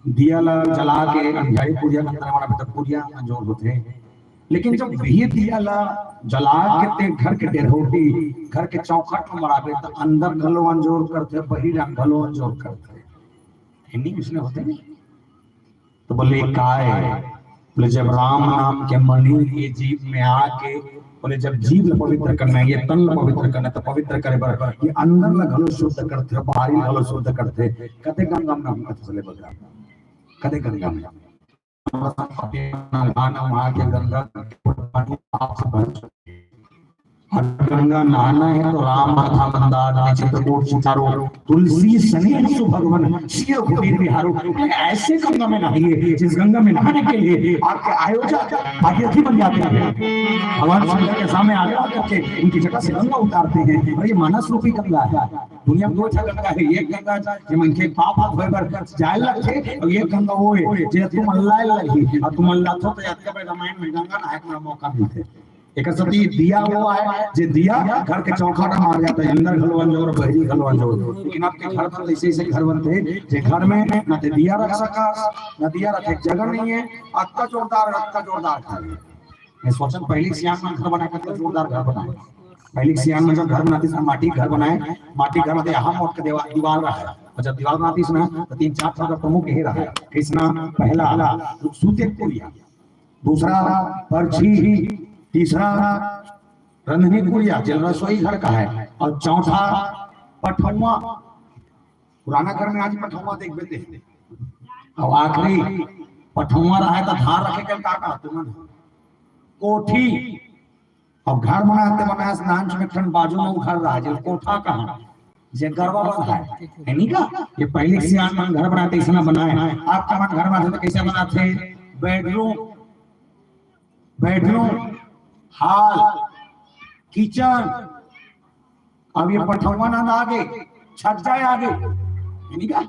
दिया जला के अंधारी पूजा करते मड़ाबे तब पूजा जोर होते लेकिन जब वही दिया जला के घर के डेरोटी घर के चौखट में मड़ाबे तो अंदर घलो अंजोर करते बहिर घलो अंजोर करते नहीं उसने होते नहीं तो बोले काय बोले जब राम नाम के मणि ये जीव में आके बोले जब जीव ल पवित्र करना है ये तन ल पवित्र करना तो पवित्र करे बर ये अंदर ल घलो शुद्ध करते बाहरी घलो शुद्ध करते कते गंगा में हम चले बगा कते गंगा में वहां के गंगा आप भर गंगा नहाना है तो राम माथा मंदार चित्रकूट सितारो तुलसी सने सु भगवान शिव कुटीर बिहारो ऐसे गंगा में नहाइए जिस गंगा में नहाने के लिए आपके आयोजक भागीरथी बन जाते हैं भगवान शंकर के सामने आगे करके उनकी जगह से गंगा उतारते हैं और ये मानस रूपी गंगा है दुनिया में दो गंगा है एक गंगा जे मन के पाप होए बर जाय लगते और एक गंगा होए जे तुम अल्लाह लगी और तुम अल्लाह तो याद के रामायण में गंगा नहाए का मौका मिलते एक सती दिया हुआ है जे दिया घर के चौखट मार जाता है अंदर घलवन जोर बहरी घलवन जोर लेकिन आपके घर पर ऐसे ऐसे घर बनते जे घर में न ते दिया रख सका न दिया रखे जगह नहीं है अक्का जोरदार घर मैं सोचा पहले सियान में घर बना के जोरदार घर बनाए पहले सियान में जब घर बनाती था माटी घर बनाए माटी घर में यहाँ मोट के दीवार रहा है और जब दीवार बनाती ना तो 3-4 तरह का प्रमुख यही रहा है कृष्णा पहला सूते कुड़िया दूसरा परछी तीसरा रंधनी कुड़िया जल रसोई घर का है और चौथा पठौआ पुराना घर में आज पठौआ देख बेते और आखिरी पठौआ रहा है तो धार रखे के काका तुम कोठी अब घर बनाते स्नान में खंड बाजू में घर रहा है कोठा कहाँ जे गरबा बन है नहीं का ये पहले से आन घर बनाते इसना बनाए आपका मन घर बनाते तो कैसे बनाते बेडरूम हॉल किचन अब ये पठौआ ना आगे छट जाए आगे नहीं का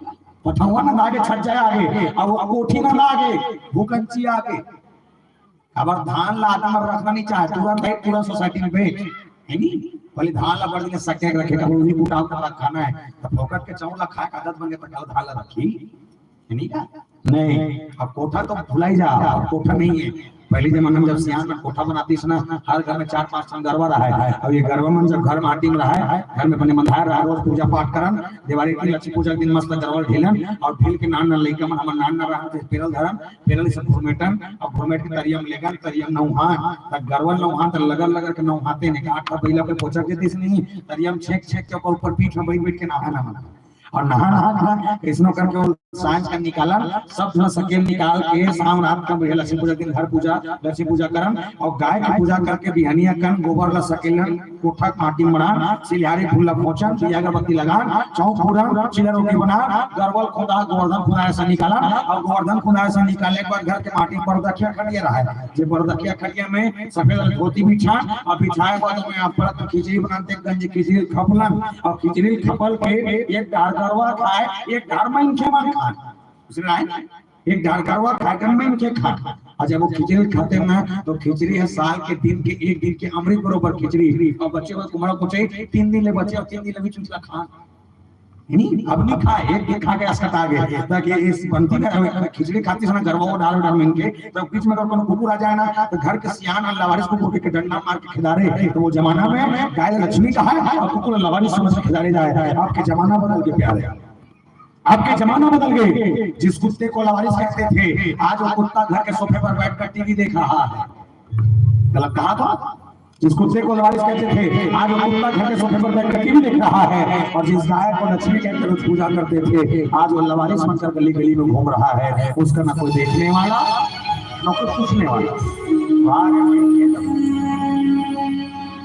पठौआ ना आगे छट जाए आगे अब कोठी ना आगे भूकंची आगे अब धान ला आदम रखना नहीं चाहे तुरंत है पूरा सोसाइटी में है नहीं पहले धान ला बड़ दिन सके रखे का उन्हीं कुटाव का खाना है तो फोकट के चावल खा के आदत बन गया तो कल धान ला रखी नहीं का नहीं अब कोठा तो भुलाई जा कोठा नहीं है पहले जमाने में जब सियान में कोठा बनाती है ना हर घर में 4-5 ठन गरबा रहा है और ये गरबा में जब घर माटी में रहा है घर में बने मंधार रहा रोज पूजा पाठ करन दिवाली की लक्ष्मी पूजा के दिन मस्त गरबा ढेलन और ढील के नान न लइका मन हमर नान न रहा थे पेरल धरन पेरल से घुमेटन और घुमेट के तरियम लेगन तरियम नौहा त गरबा नौहा त लगल के नौहाते ने के 8 पहिला पे पोछा के दिस नहीं तरियम छेक के ऊपर पीठ में बैठ के नहा ना और नहा नहा नहा इसनो करके वो सांझ का निकाला सब न सकेल निकाल के शाम रात का लक्ष्मी पूजा दिन घर पूजा लक्ष्मी पूजा करन और गाय की पूजा करके बिहनिया कन गोबर ला सकेलन कोठा माटी बना सिलिहारी फूल पहुंचा दिया अगरबत्ती लगा चौक पूरा चिला रोटी बना गरवल खुदा गोवर्धन खुदा ऐसा निकाला और गोवर्धन खुदा ऐसा निकालने के बाद घर के माटी पर दखिया खड़िया रहा है जे बरदखिया खड़िया में सफेद धोती बिछा और बिछाए बाद में आप पर खिचड़ी बनाते गंज खिचड़ी खपलन और खिचड़ी खपल के एक डारगरवा खाए एक डार में के मन खा उसने आए एक डारगरवा खाकर में के खा और जब वो खिचड़ी खाते ना तो खिचड़ी है साल के दिन के एक दिन के अमृत बरोबर खिचड़ी और बच्चे को कुमार को चाहिए 3 दिन ले बच्चे और 3 दिन ले भी चुचला खा नहीं अब नहीं खाए एक दिन खा के अस्कत आ गए ताकि इस पंक्ति का खिचड़ी खाती समय गरबा डाल डाल में के तो बीच में अगर कुकुर आ जाए ना तो घर के सियान और लवारिस कुकुर के डंडा मार के खिलारे तो वो जमाना में गाय लक्ष्मी का है और कुकुर लवारिस समझ के खिलारे जाए आपके जमाना बदल के प्यारे आपके जमाना बदल गए जिस कुत्ते को लवारिस कहते थे आज वो कुत्ता घर के सोफे पर बैठकर टीवी देख रहा है गलत कहा था जिस कुत्ते को लवारिस कहते थे आज वो कुत्ता घर के सोफे पर बैठकर टीवी देख रहा है और जिस गाय को लक्ष्मी कहते रोज पूजा करते थे आज वो लवारिस बनकर गली गली में घूम रहा है उसका ना कोई देखने वाला ना कोई पूछने वाला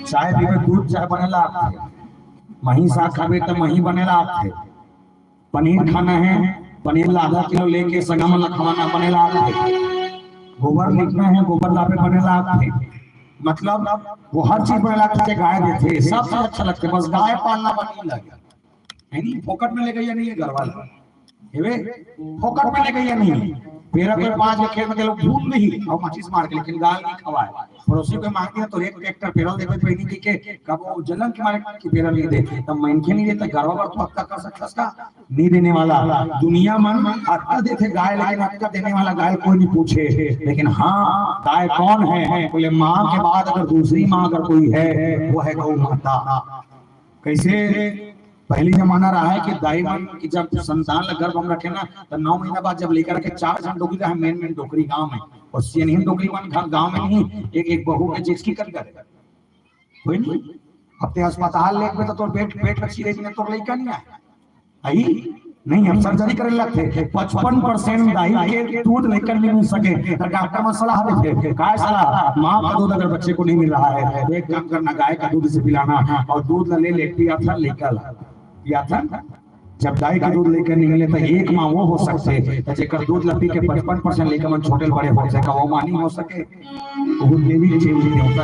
चाय पीवे दूध चाय बनेला आपके मही साग खावे तो मही बनेला आपके पनीर खाना है पनीर ला आधा किलो लेके सगम ला खवाना बनेला आपके गोबर लिखना है गोबर लापे बनेला आपके मतलब वो हर चीज बनेला के गाय देते सबसे अच्छा लगता है बस गाय पालना बनी लगे है नहीं फोकट में ले गई नहीं है घर वाला हेवे फोकट में ले गई नहीं मेरा कोई 5 के खेत में लोग भूल नहीं और माचिस मार के लेकिन गाय नहीं खवाए पड़ोसी को मांगती है तो एक ट्रैक्टर पेरल देवे तो नहीं के कब वो जलन के मारे की पेरल नहीं दे तब मनखे नहीं देता गरवा पर तो हत्या कर सकता इसका नहीं देने वाला दुनिया मन हत्या देते गाय लेकिन हत्या देने वाला गाय कोई नहीं पूछे लेकिन हाँ गाय कौन है बोले माँ के बाद अगर दूसरी माँ अगर कोई है वो है गौ माता कैसे पहली जमाना रहा है कि दाई मन की जब संतान गर्भ हम रखे ना तो 9 महीना बाद जब लेकर के 4 जन डोकरी रहा मेन डोकरी गांव में और सीएनहीन डोकरी मन गांव में नहीं एक बहू के जिसकी कर करेगा कोई नहीं अपने अस्पताल लेके में तो पेट रखी रही तो लड़का नहीं आया आई नहीं हम सर्जरी करे लगते 55% दाई के दूध लेकर नहीं मिल सके तो डॉक्टर में सलाह देते गाय सलाह माँ का दूध अगर बच्चे को नहीं मिल रहा है एक काम करना गाय का दूध से पिलाना और दूध ले पिया था लेकर या था जब गाय का दूध लेकर निकले तो एक माँ वो हो सकते तो जेकर दूध लपी के 55% लेकर मन छोटे बड़े हो सके वो माँ नहीं हो सके वो देवी चेंज नहीं होता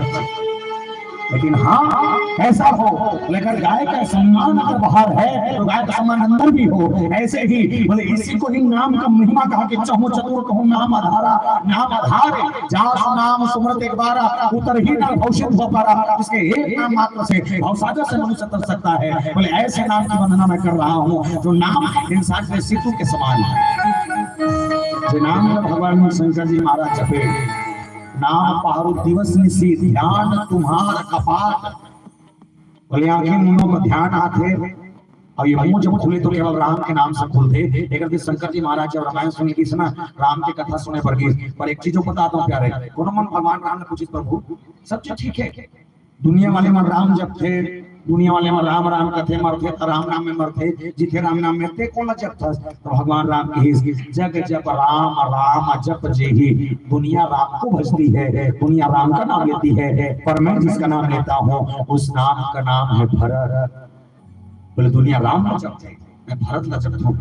लेकिन हाँ ऐसा हो लेकिन गाय का सम्मान अगर बाहर है तो गाय का सम्मान अंदर भी हो ऐसे ही बोले इसी को ही नाम का महिमा कहा कि चहु चतुर कहूं नाम आधारा नाम आधार जास नाम सुमरत एक बारा उतर ही ना भविष्य हो पारा इसके एक नाम मात्र से भवसागर से मनुष्य तर सकता है बोले ऐसे नाम की वंदना मैं कर रहा हूँ जो नाम इंसान के सितु के समान है जो नाम भगवान शंकर जी महाराज जपे नाम पारो दिवस निशी ध्यान तुम्हारा कपाट बोले आंखें मुंहों में ध्यान आते और ये मुंह जब खुले तो केवल राम के नाम से खुलते एक दिन शंकर जी महाराज जब रामायण सुनी की सुना राम की कथा सुने पर एक चीज बताता हूँ प्यारे कोनो मन भगवान राम ने पूछी प्रभु सब चीज ठीक है दुनिया वाले मन राम जब थे दुनिया वाले में राम राम कथे मरते तो राम नाम में मरते जिथे राम नाम में ते कौन जप था तो भगवान राम की जग जप राम राम जप जेही दुनिया राम को भजती है दुनिया राम का नाम लेती है पर मैं जिसका नाम लेता हूँ उस नाम का नाम है भरत बोले दुनिया राम का जपते मैं भरत का जपता हूँ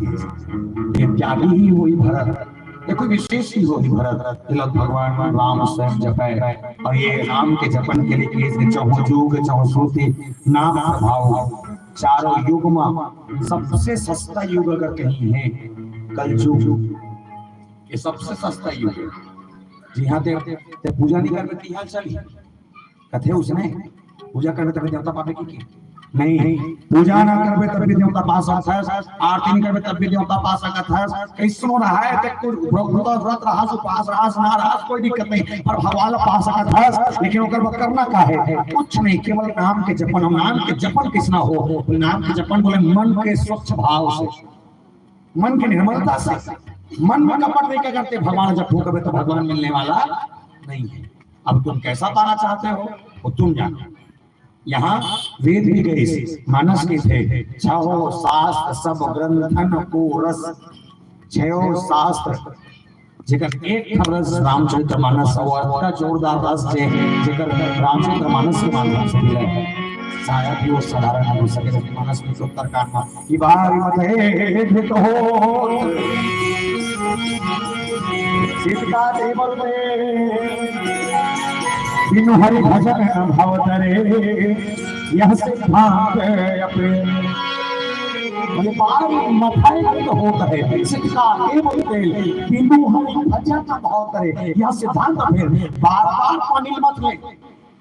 ये त्यागी ही वही भरत ये कोई विशेष ही होगी भरत भगवान राम स्वयं जपे और ये नाम के जपन के लिए चौह युग चौह श्रुति नाम प्रभाव चारों युग में सबसे सस्ता युग अगर कहीं है कल युग ये सबसे सस्ता युग है जी हाँ ते पूजा नहीं करने की हाल चली कथे उसने पूजा करने तब देवता पापे की नहीं पूजा ना करबे तब भी देवता पास आता है आरती नहीं करबे तब भी देवता पास आता है कैसनो रहा है ते कोई व्रत रहा सो पास रहा ना रहा कोई दिक्कत नहीं पर भगवान पास आता है लेकिन ओकर करना का है कुछ नहीं केवल नाम के जपन हम नाम के जपन किसना हो नाम के जपन बोले मन के स्वच्छ भाव से मन की निर्मलता से मन में कपट नहीं करते भगवान जब फूकबे तो भगवान मिलने वाला नहीं है अब तुम कैसा पाना चाहते हो वो तुम जानो यहाँ वेद भी गए, मानस के थे, छहो शास्त्र सब ग्रंथन को रस, छहो शास्त्र जेकर एक रस रामचरितमानस और का जोरदार रस जेकर रामचरितमानस के माध्यम से मिला है। शायद ही वो साधारण हो सके, लेकिन मानस में उत्तर काटना कि बारी मत हो सीता देवल में बिनु हरि भजन भाव तरे, यह सिद्धांत अपने बोले बारी मथाई तो होता है सिक्का केवल तेल, बिनु हरि भजन भाव तरे, यह सिद्धांत फिर बार बार पानी मत ले,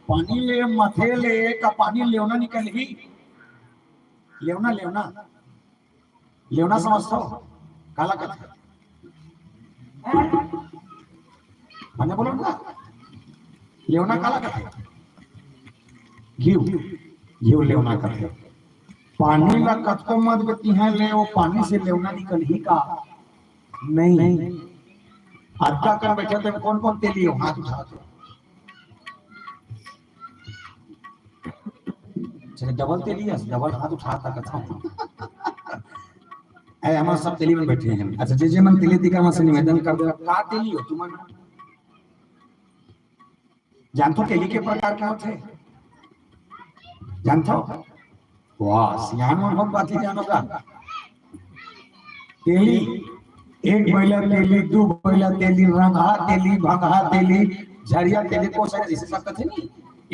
पानी ले मथे ले का पानी लेवना निकल ही लेवना लेवना लेवना समझता हो काला कथा मैंने बोलो ना लेवना काला कथा घीव घीव लेवना करते पानी ला कथको मत गति है ले वो पानी से लेवना निकल ही का नहीं आधा कर बैठे थे कौन कौन तेली हो हाथ उठा चले डबल तेली है डबल हाथ उठाता कथा है हमारे सब तेली में बैठे हैं। अच्छा जे मन तेली दिखा मैं से निवेदन कर दे का तेली हो तुम जानते हो तेली के प्रकार क्या होते जानते हो? वाह सियान में बहुत बात ही जानो का तेली एक बैला तेली दो बैला तेली रंगा तेली भंगा तेली झरिया तेली को सारे इसे सब कथे नहीं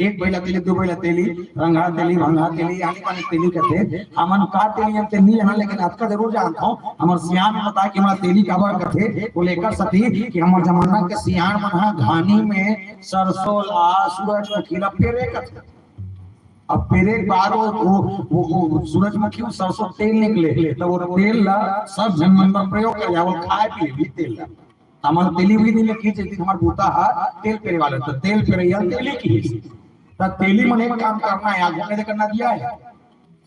एक बैला तेली दो बैला तेली रंगा तेली भंगा तेली आने पानी तेली कहते हमन का तेली हम तेली यहाँ लेकिन आज का जरूर जानता हूँ हमारे सियान में बता कि हमारा तेली का बार कहते वो लेकर सती कि हमारे जमाना के सियान बना घानी में सरसों ला सूरज का खिला पेरे कहते अब पेरे बाद वो सूरजमुखी सरसों तेल निकले तो वो तेल ला सब जन्मन में प्रयोग कर वो खाए पिए भी तेल ला हमारे तेली भी नहीं की चलती हमारे बूता है तेल पेरे वाले तो तेल पेरे या तेली की तो तेली मन एक काम करना है आगे मैंने करना दिया है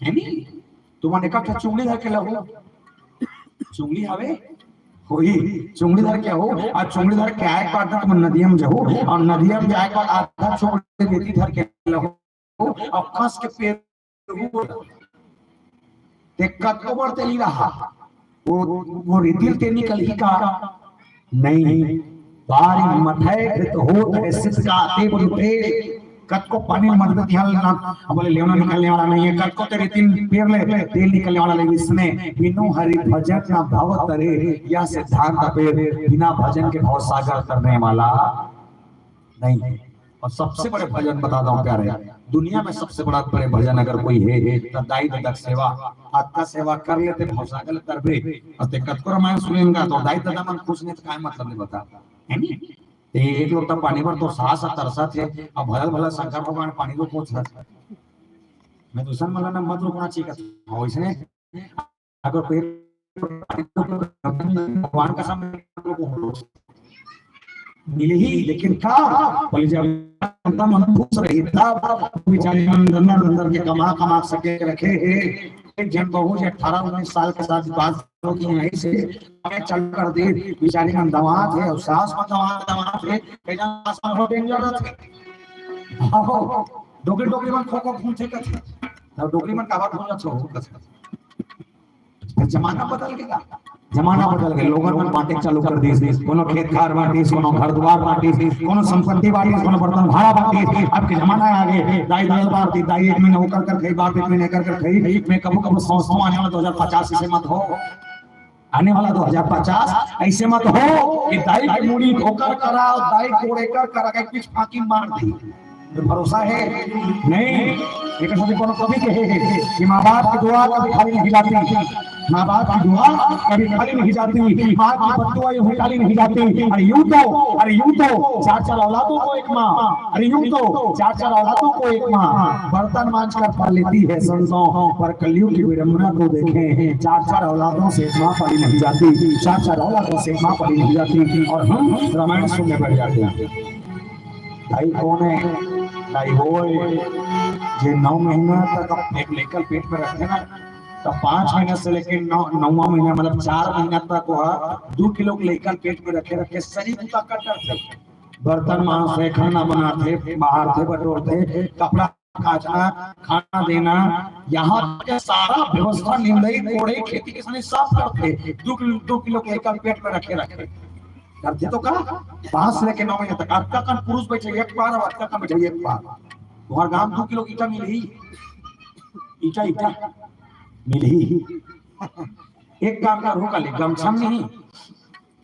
नहीं तुम ने कहा चुंगली धर के लगो चुंगली हवे होई चुंगली धर क्या हो और चुंगली धर के आए बाद तुम नदिया में जाओ और नदिया में जाए बाद आधा चुंगली देती धर के लगो और कस के पेड़ देखा तो बढ़ते नहीं रहा वो रिदिल ते निकल ही का नहीं बारी मथे तो होता है सिक्का टेबल पे कत को पानी मत ध्यान लेना बोले लेवना निकलने वाला नहीं है कत को तेरे तीन पेड़ ले तेल निकलने वाला नहीं इसमें बिनु हरि भजन ना भव तरे या सिद्धांत पे बिना भजन के भव सागर करने वाला नहीं। और सबसे बड़े भजन बता दूं प्यारे दुनिया में सबसे बड़ा बड़े भजन अगर कोई है तो दाई ददक सेवा आत्मा सेवा कर लेते भवसागल करबे और ते कतको रामायण सुनेंगा तो दाई ददा मन खुश नहीं तो काय मतलब नहीं बता है नी ते एक लोटा पानी पर तो साहस तरसा थे अब भलल भला शंकर भगवान पानी को पहुंच रहा मैं दूसरा मला ना मत रुकना चाहिए हो इसने अगर पेड़ भगवान का सामने को मिले ही लेकिन था बोले जब मन खुश रही था बेचारे अंदर के कमा सके रखे एक जन बहू जो 18-19 साल के साथ बात होगी यहीं से हमें चल कर दे बेचारे का दमाद है और सास में दमाद है कहीं साल हो डेंजर थे हां डोगरी में खो पूछे का था डोगरी में कावा पूछा छो जमाना बदल गया जमाना बदल गया लोगों ने बांटे चालू कर दी कोनो खेत खार बांटी कोनो घर द्वार बांटी कोनो संपत्ति बांटी कोनो बर्तन भाड़ा बांटी अब के जमाना आ गए दाई दाई बांटी दाई एक महीने होकर कर खाई बाप एक महीने कर खाई मैं कब सोचता आने वाला 2050 से मत हो आने वाला 2050 ऐसे मत हो कि दाई की मूड़ी धोकर कराओ दाई कोड़े कर करा के कुछ फाकी मार दी भरोसा है नहीं एक साथ कोनो कभी कहे कि मां बाप की दुआ कभी खाली नहीं जाती माँ बाप की दुआ कभी खाली नहीं जाती माँ की बद्दुआ यूं खाली नहीं जाती अरे यूं तो चार औलादों को एक माँ अरे यूं तो चार औलादों को एक माँ बर्तन मांझ कर पा लेती है संतों पर कलयुग की विडंबना को देखें चार औलादों से माँ पड़ी नहीं जाती चार औलादों से माँ पड़ी नहीं जाती और हम रामायण सुनने बैठ जाते हैं भाई कौन है भाई वो जो 9 महीना तक एक लेकर पेट में रखे ना तो 5 महीने से लेकर 9वां महीना मतलब 4 महीना तक वह 2 किलो लेकर पेट में रखे शरीर का कटर थे बर्तन मांस थे खाना बनाते बाहर थे बटोरते कपड़ा खाना खाना देना, यहाँ के सारा व्यवस्था निंदई कोड़े खेती किसानी सब करते। 2 किलो के एक पेट में रखे करते तो का 5 से लेके 9 महीने तक आपका कन पुरुष बैठे एक बार और आपका कन बैठे एक बार। तुम्हारे गांव 2 किलो ईटा मिली, ईटा मिली। एक काम कर होगा ले गमछा नहीं,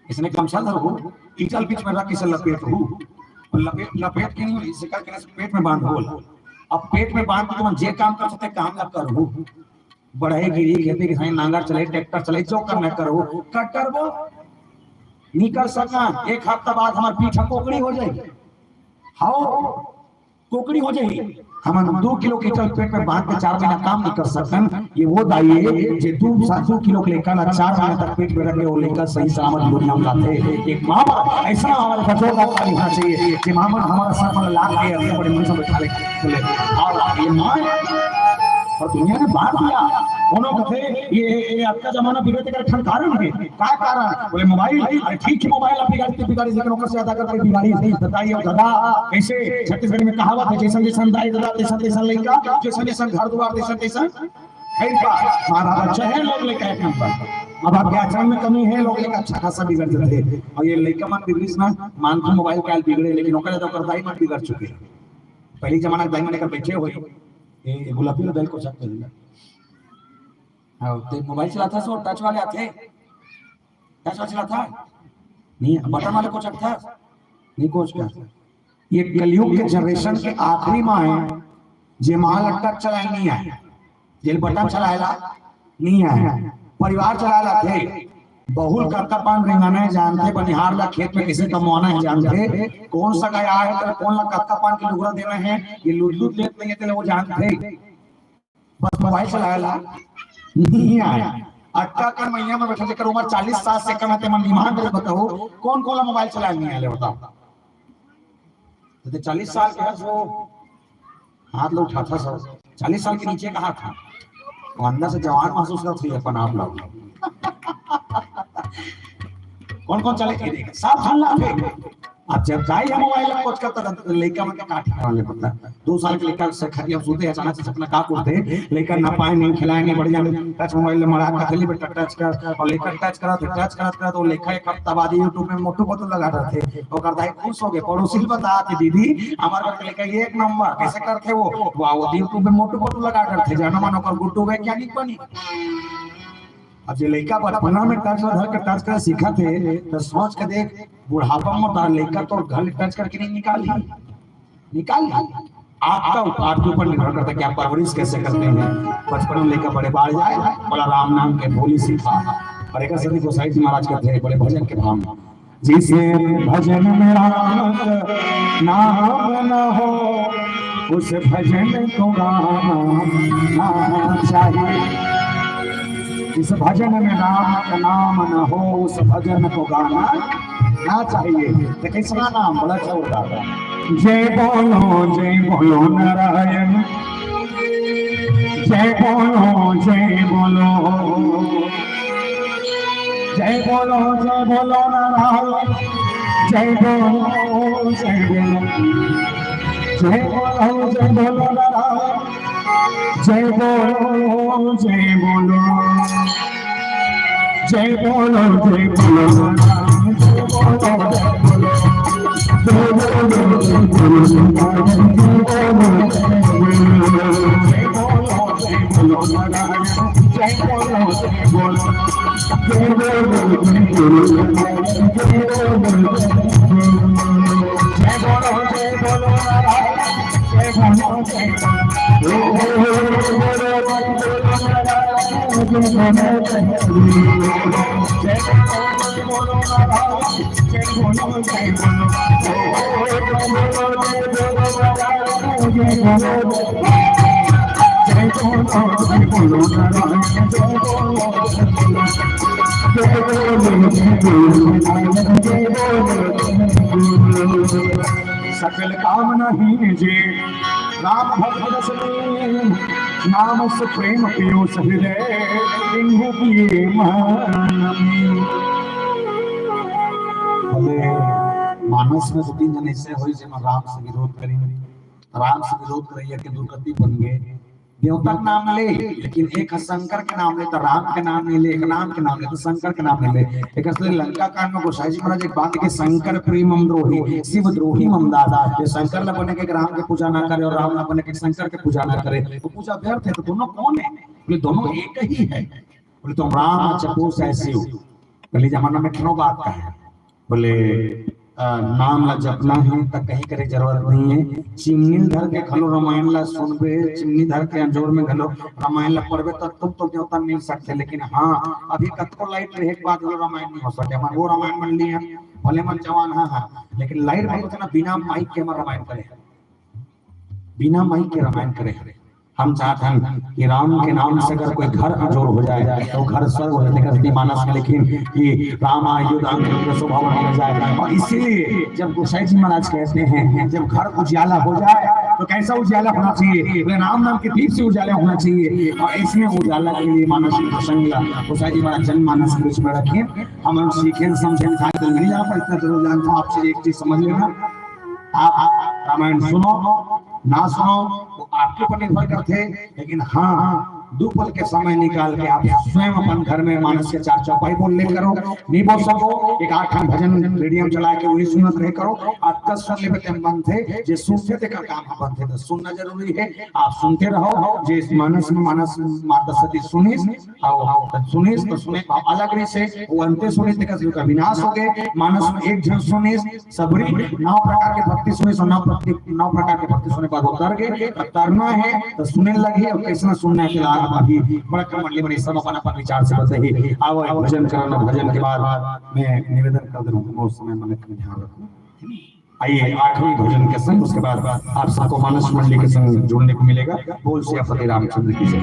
इसने गमछा धर हो ईटल बीच में रख के लपेट हो, और लपेट के नहीं इसे करके पेट में बांध हो। अब पेट में बांध के तुम जे काम कर सकते काम ना करो, बढ़े गिरी खेती किसानी नांगर चले ट्रैक्टर चले जो करना करो कर वो निकल सका। एक हफ्ता बाद हमारे पीछा कोकड़ी हो जाएगी, हाँ कोकड़ी हो जाएगी। हम 2 किलो के चल पेट में बांध के 4 महीना काम नहीं कर सकते। ये वो दाई है जो 2 किलो के लेकर 4 महीने तक पेट में रखे वो लेकर सही सलामत दुनिया में लाते। एक माँ ऐसा हमारे बच्चों का होना चाहिए कि माँ हमारा सर पर लाख के अपने बड़े मुंह से बैठा ले और ये माँ और दुनिया ने बांट दिया। दोनों कथे ये आपका जमाना बिगड़ते का ठंड कारण है क्या कारण बोले मोबाइल। अरे ठीक है मोबाइल आप बिगाड़ी लेकिन ओकर से ज्यादा कर बिगाड़ी नहीं। बताइए दादा कैसे छत्तीसगढ़ में कहावत है जैसन जैसन दाई दादा तैसन तैसन लइका, जैसन जैसन घर द्वार तैसन तैसन हमारा बच्चा है। लोग लेकर एक नंबर अब आपके आचरण में कमी है, लोग लेकर अच्छा खासा बिगड़ जाते हैं। और ये लइका मन बिगड़िस ना मान के मोबाइल काल बिगड़े लेकिन ओकर तो कर दाई मन बिगड़ चुके। पहली जमाना दाई मन कर बैठे हुए ये गुलाबी बैल को चक कर हाँ तो मोबाइल चलाता सो टच वाले आते, टच वाला चलाता नहीं, बटन वाले को चकता नहीं कुछ क्या। ये कलयुग के जनरेशन के आखिरी माँ है जे माल टच चलाए नहीं आए, जेल बटन चलाएला नहीं आए, परिवार चलाएला थे, बहुल करता पान रिंगाना जानते, बनिहार ला खेत में किसे कमाना है जानते, कौन सा गया है तो कौन ला कत्ता पान की लुगड़ा देना है ये लूट लेते नहीं थे वो जानते। बस मोबाइल चलाएला नहीं आया। अट्टा कर महीना में बैठा जेकर उम्र 40 साल से कम है मन दिमाग में बताओ कौन कौन मोबाइल चलाए नहीं आले बताओ। तो 40 साल के वो हाथ लो उठा था सब 40 साल के नीचे का हाथ था और अंदर से जवान महसूस करते थे अपन आप लोग। कौन कौन चले थे देख सब हल्ला थे। अब जब जाए हम मोबाइल में कोच करता लड़का में काट वाले पता 2 साल के लड़का से खटिया सोते अचानक से सपना का उठते लड़का ना पाए नहीं खिलाएंगे बढ़िया टच मोबाइल में मरा का थैली पे टच कर और लेकर टच करा तो लेखा एक हफ्ता बाद YouTube में मोटू बोतल लगा रहे थे और करता है खुश हो गए। पड़ोसी बता कि दीदी हमारे घर के लेकर ये एक नंबर कैसे करते वो YouTube में मोटू बोतल लगा करते जाना मानो कर गुड्डू वैज्ञानिक बनी। अब जो लड़का बचपना में टच कर सीखा थे तो सोच के देख बुढ़ापा में लड़का तो घर टच करके नहीं निकाल आपका आपके ऊपर निर्भर करता है कि आप परवरिश कैसे करते हैं। बचपन में लेकर बड़े बाढ़ जाए बोला राम नाम के भोली सीखा और एक सदी गोसाई जी महाराज कहते हैं बड़े भजन के भाव जिसे भजन में नाम न हो उस भजन को गाना चाहिए। इस भजन में राम का नाम न हो उस भजन को गाना ना चाहिए। तो किसका नाम बड़ा छोटा जय बोलो नारायण जय बोलो जय बोलो नारायण जय बोलो नारायण जय बोलो जय बोलो सकल काम नहीं जे राम भक्त नाम से प्रेम पियो हृदय पिए मानस में 2-3 जन ऐसे हो राम से विरोध करेंगे राम से विरोध करिए कि दुर्गति बन गए। देवता का नाम ले, लेकिन एक शंकर के नाम ले तो राम के नाम नहीं ले, एक नाम के नाम ले तो शंकर के नाम नहीं ले। एक असली लंका कांड में गोसाई जी महाराज एक बात के शंकर प्रेम द्रोही शिव द्रोही ममदादा, ये शंकर न बने के राम के पूजा ना करे और राम न बने के शंकर के पूजा ना करे तो पूजा व्यर्थ है। तो दोनों कौन है? बोले दोनों एक ही है। बोले तुम राम चतुर्थ ऐसे हो। पहले जमाना में क्यों बात का है? बोले नाम ला जपना है तो कहीं करे जरूरत नहीं है। चिमनी धर के खलो रामायण ला सुनबे, चिमनी धर के अंजोर में घलो रामायण ला पढ़बे तो तुम तो देवता मिल सकते। लेकिन हाँ अभी कतको लाइट रहे के बाद वो रामायण नहीं हो सके। मन वो रामायण बन लिया भले मन जवान हाँ, लेकिन लाइट बहुत ना बिना माइक के हमारा रामायण करे, बिना माइक के रामायण करे। हम चाहते हैं कि राम के नाम से अगर कोई घर अजोड़ हो जाए तो घर स्वर्ग हो जाए मानस में, लेकिन कि राम आयुध स्वभाव हो जाए। और इसीलिए जब गोसाई जी महाराज कहते हैं जब घर उजाला हो जाए तो कैसा उजाला होना चाहिए? राम नाम के दीप से उजाला होना चाहिए। और इसमें उजाला के लिए मानसिक प्रसंग गोसाई जी महाराज जन मानस के बीच में रखें, हम सीखें समझें। नहीं जा पर इतना जरूर जानता हूँ आपसे एक चीज समझ लेना, आप रामायण सुनो ना सुनो वो आपके ऊपर निर्भर करते, लेकिन हाँ दो पल के समय निकाल के आप स्वयं अपन घर में मानस के चार चौपाई बोल ले करो। नहीं बोल सको एक 8 भजन रेडियम चला के वही सुनत रहे करो। आप 10 सुन ले पे मन थे जे सुनते थे का काम बन थे तो सुनना जरूरी है। आप सुनते रहो जे मानस में मानस माता सती सुनिस आओ सुनिस तो सुने अलग रे से वो अंते सुने थे का विनाश हो गए। मानस में एक जन सुनिस सबरी 9 प्रकार के भक्ति सुने, 9 प्रकार के भक्ति सुने बाद उतर गए। करना है तो सुनने लगे और कैसे सुनना है अभी बड़ा मंडली बड़ी सब अपन अपन विचार से बताइए। आओ भजन करना, भजन के बाद मैं निवेदन कर दूंगा उस समय मन में ध्यान रखो। आइए आखिरी भजन के संग उसके बाद आप सबको मानस मंडली के संग जुड़ने को मिलेगा। बोल श्री फतेह रामचंद्र की जय।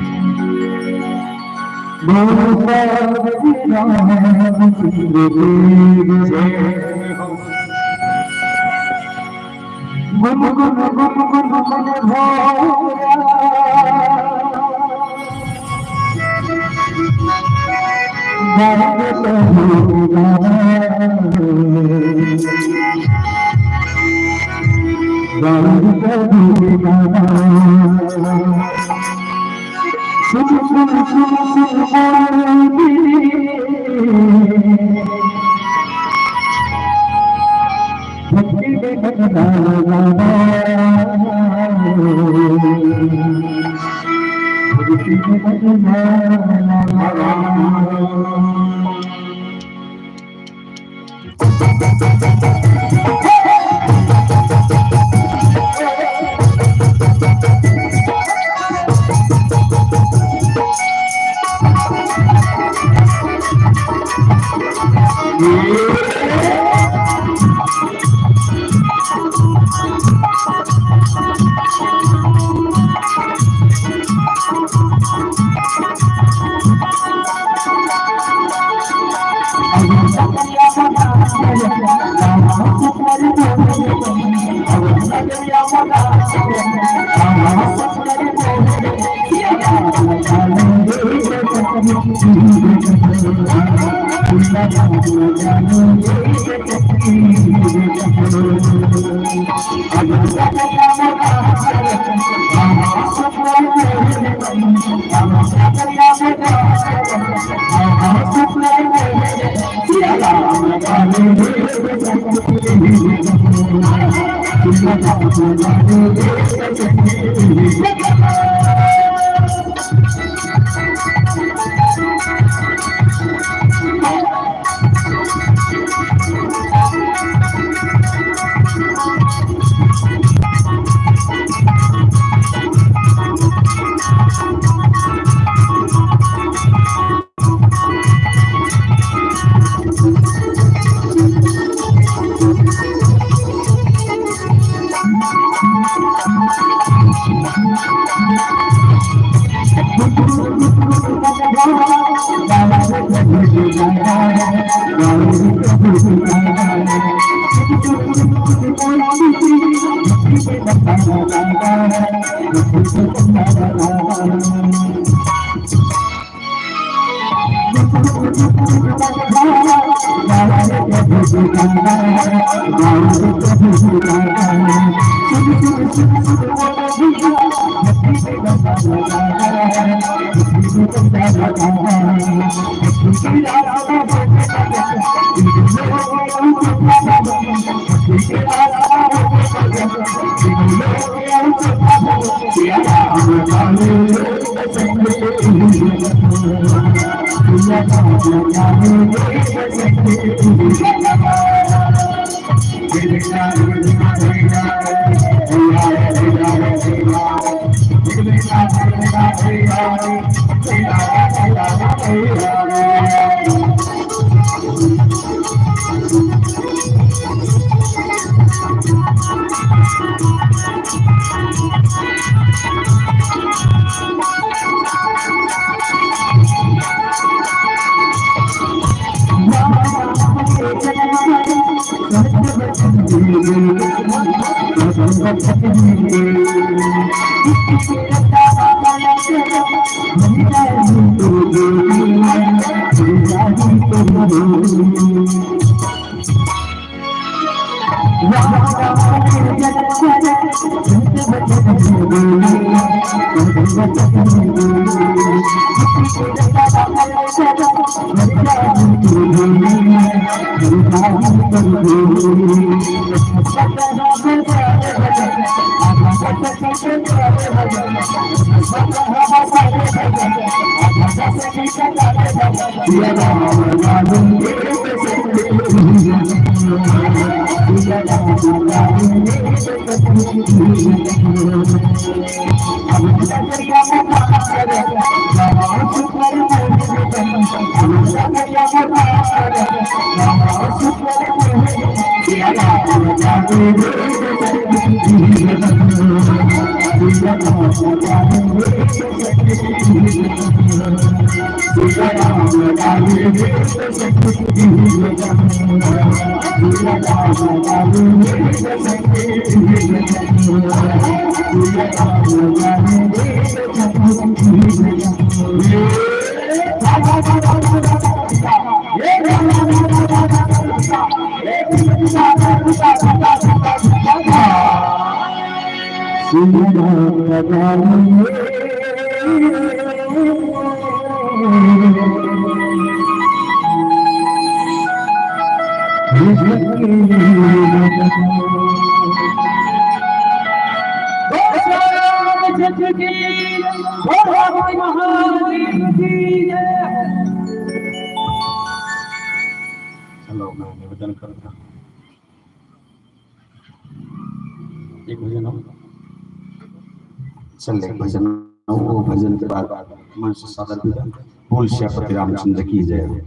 Thank you. निवेदन करता एक भजन हो चल एक भजन वो भजन के बाद मन से सादर विदा बोल श्यापति रामचंद्र की जय।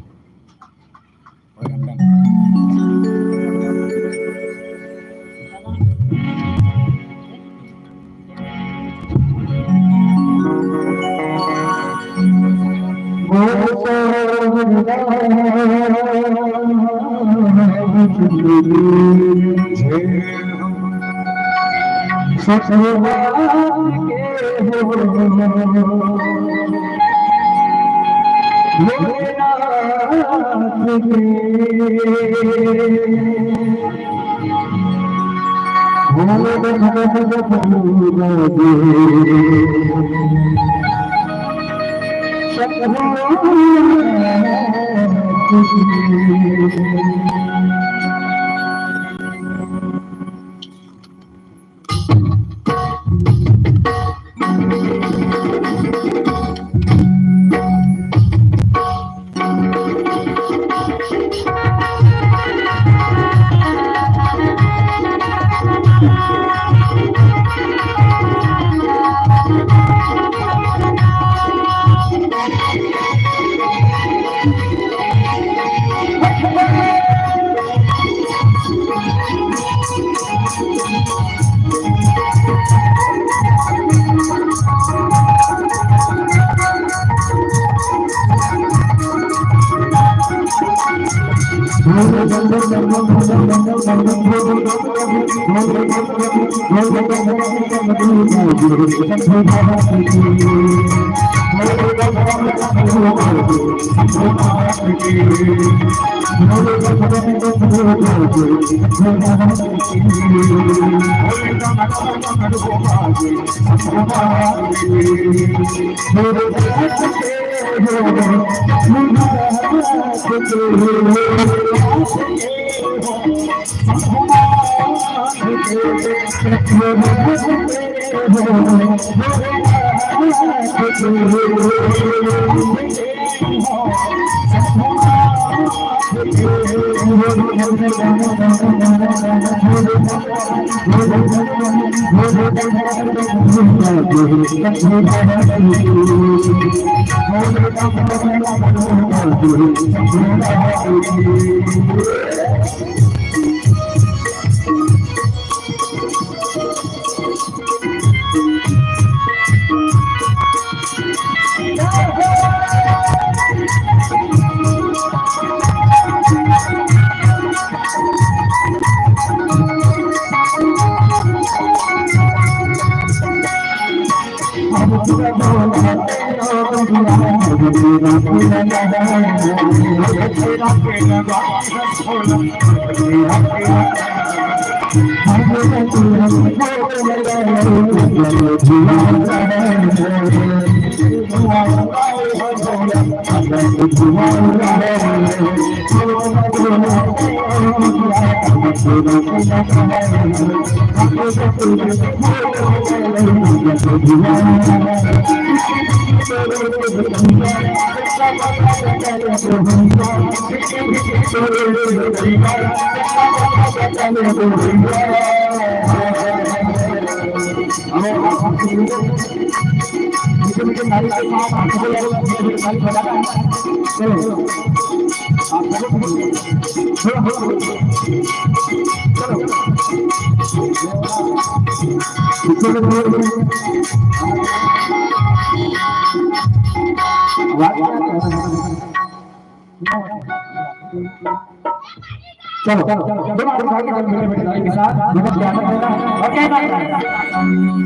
चलो दोनों आदमी भाई के मिले मिठाई के साथ बहुत ज्यादा होगा और क्या बात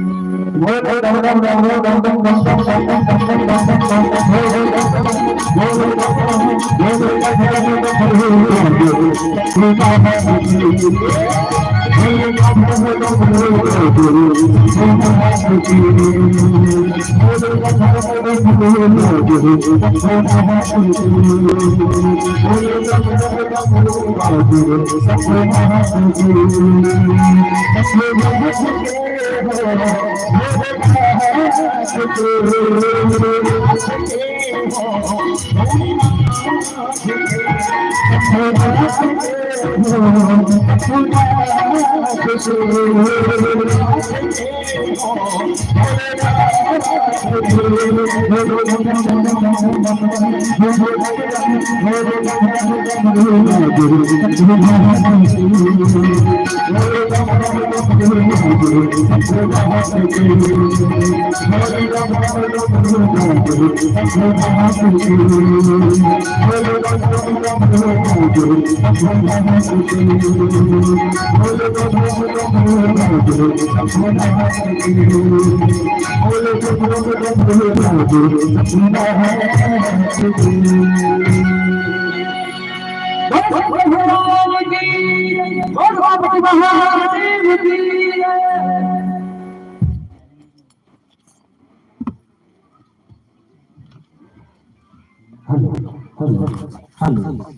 हेलो हेलो हेलो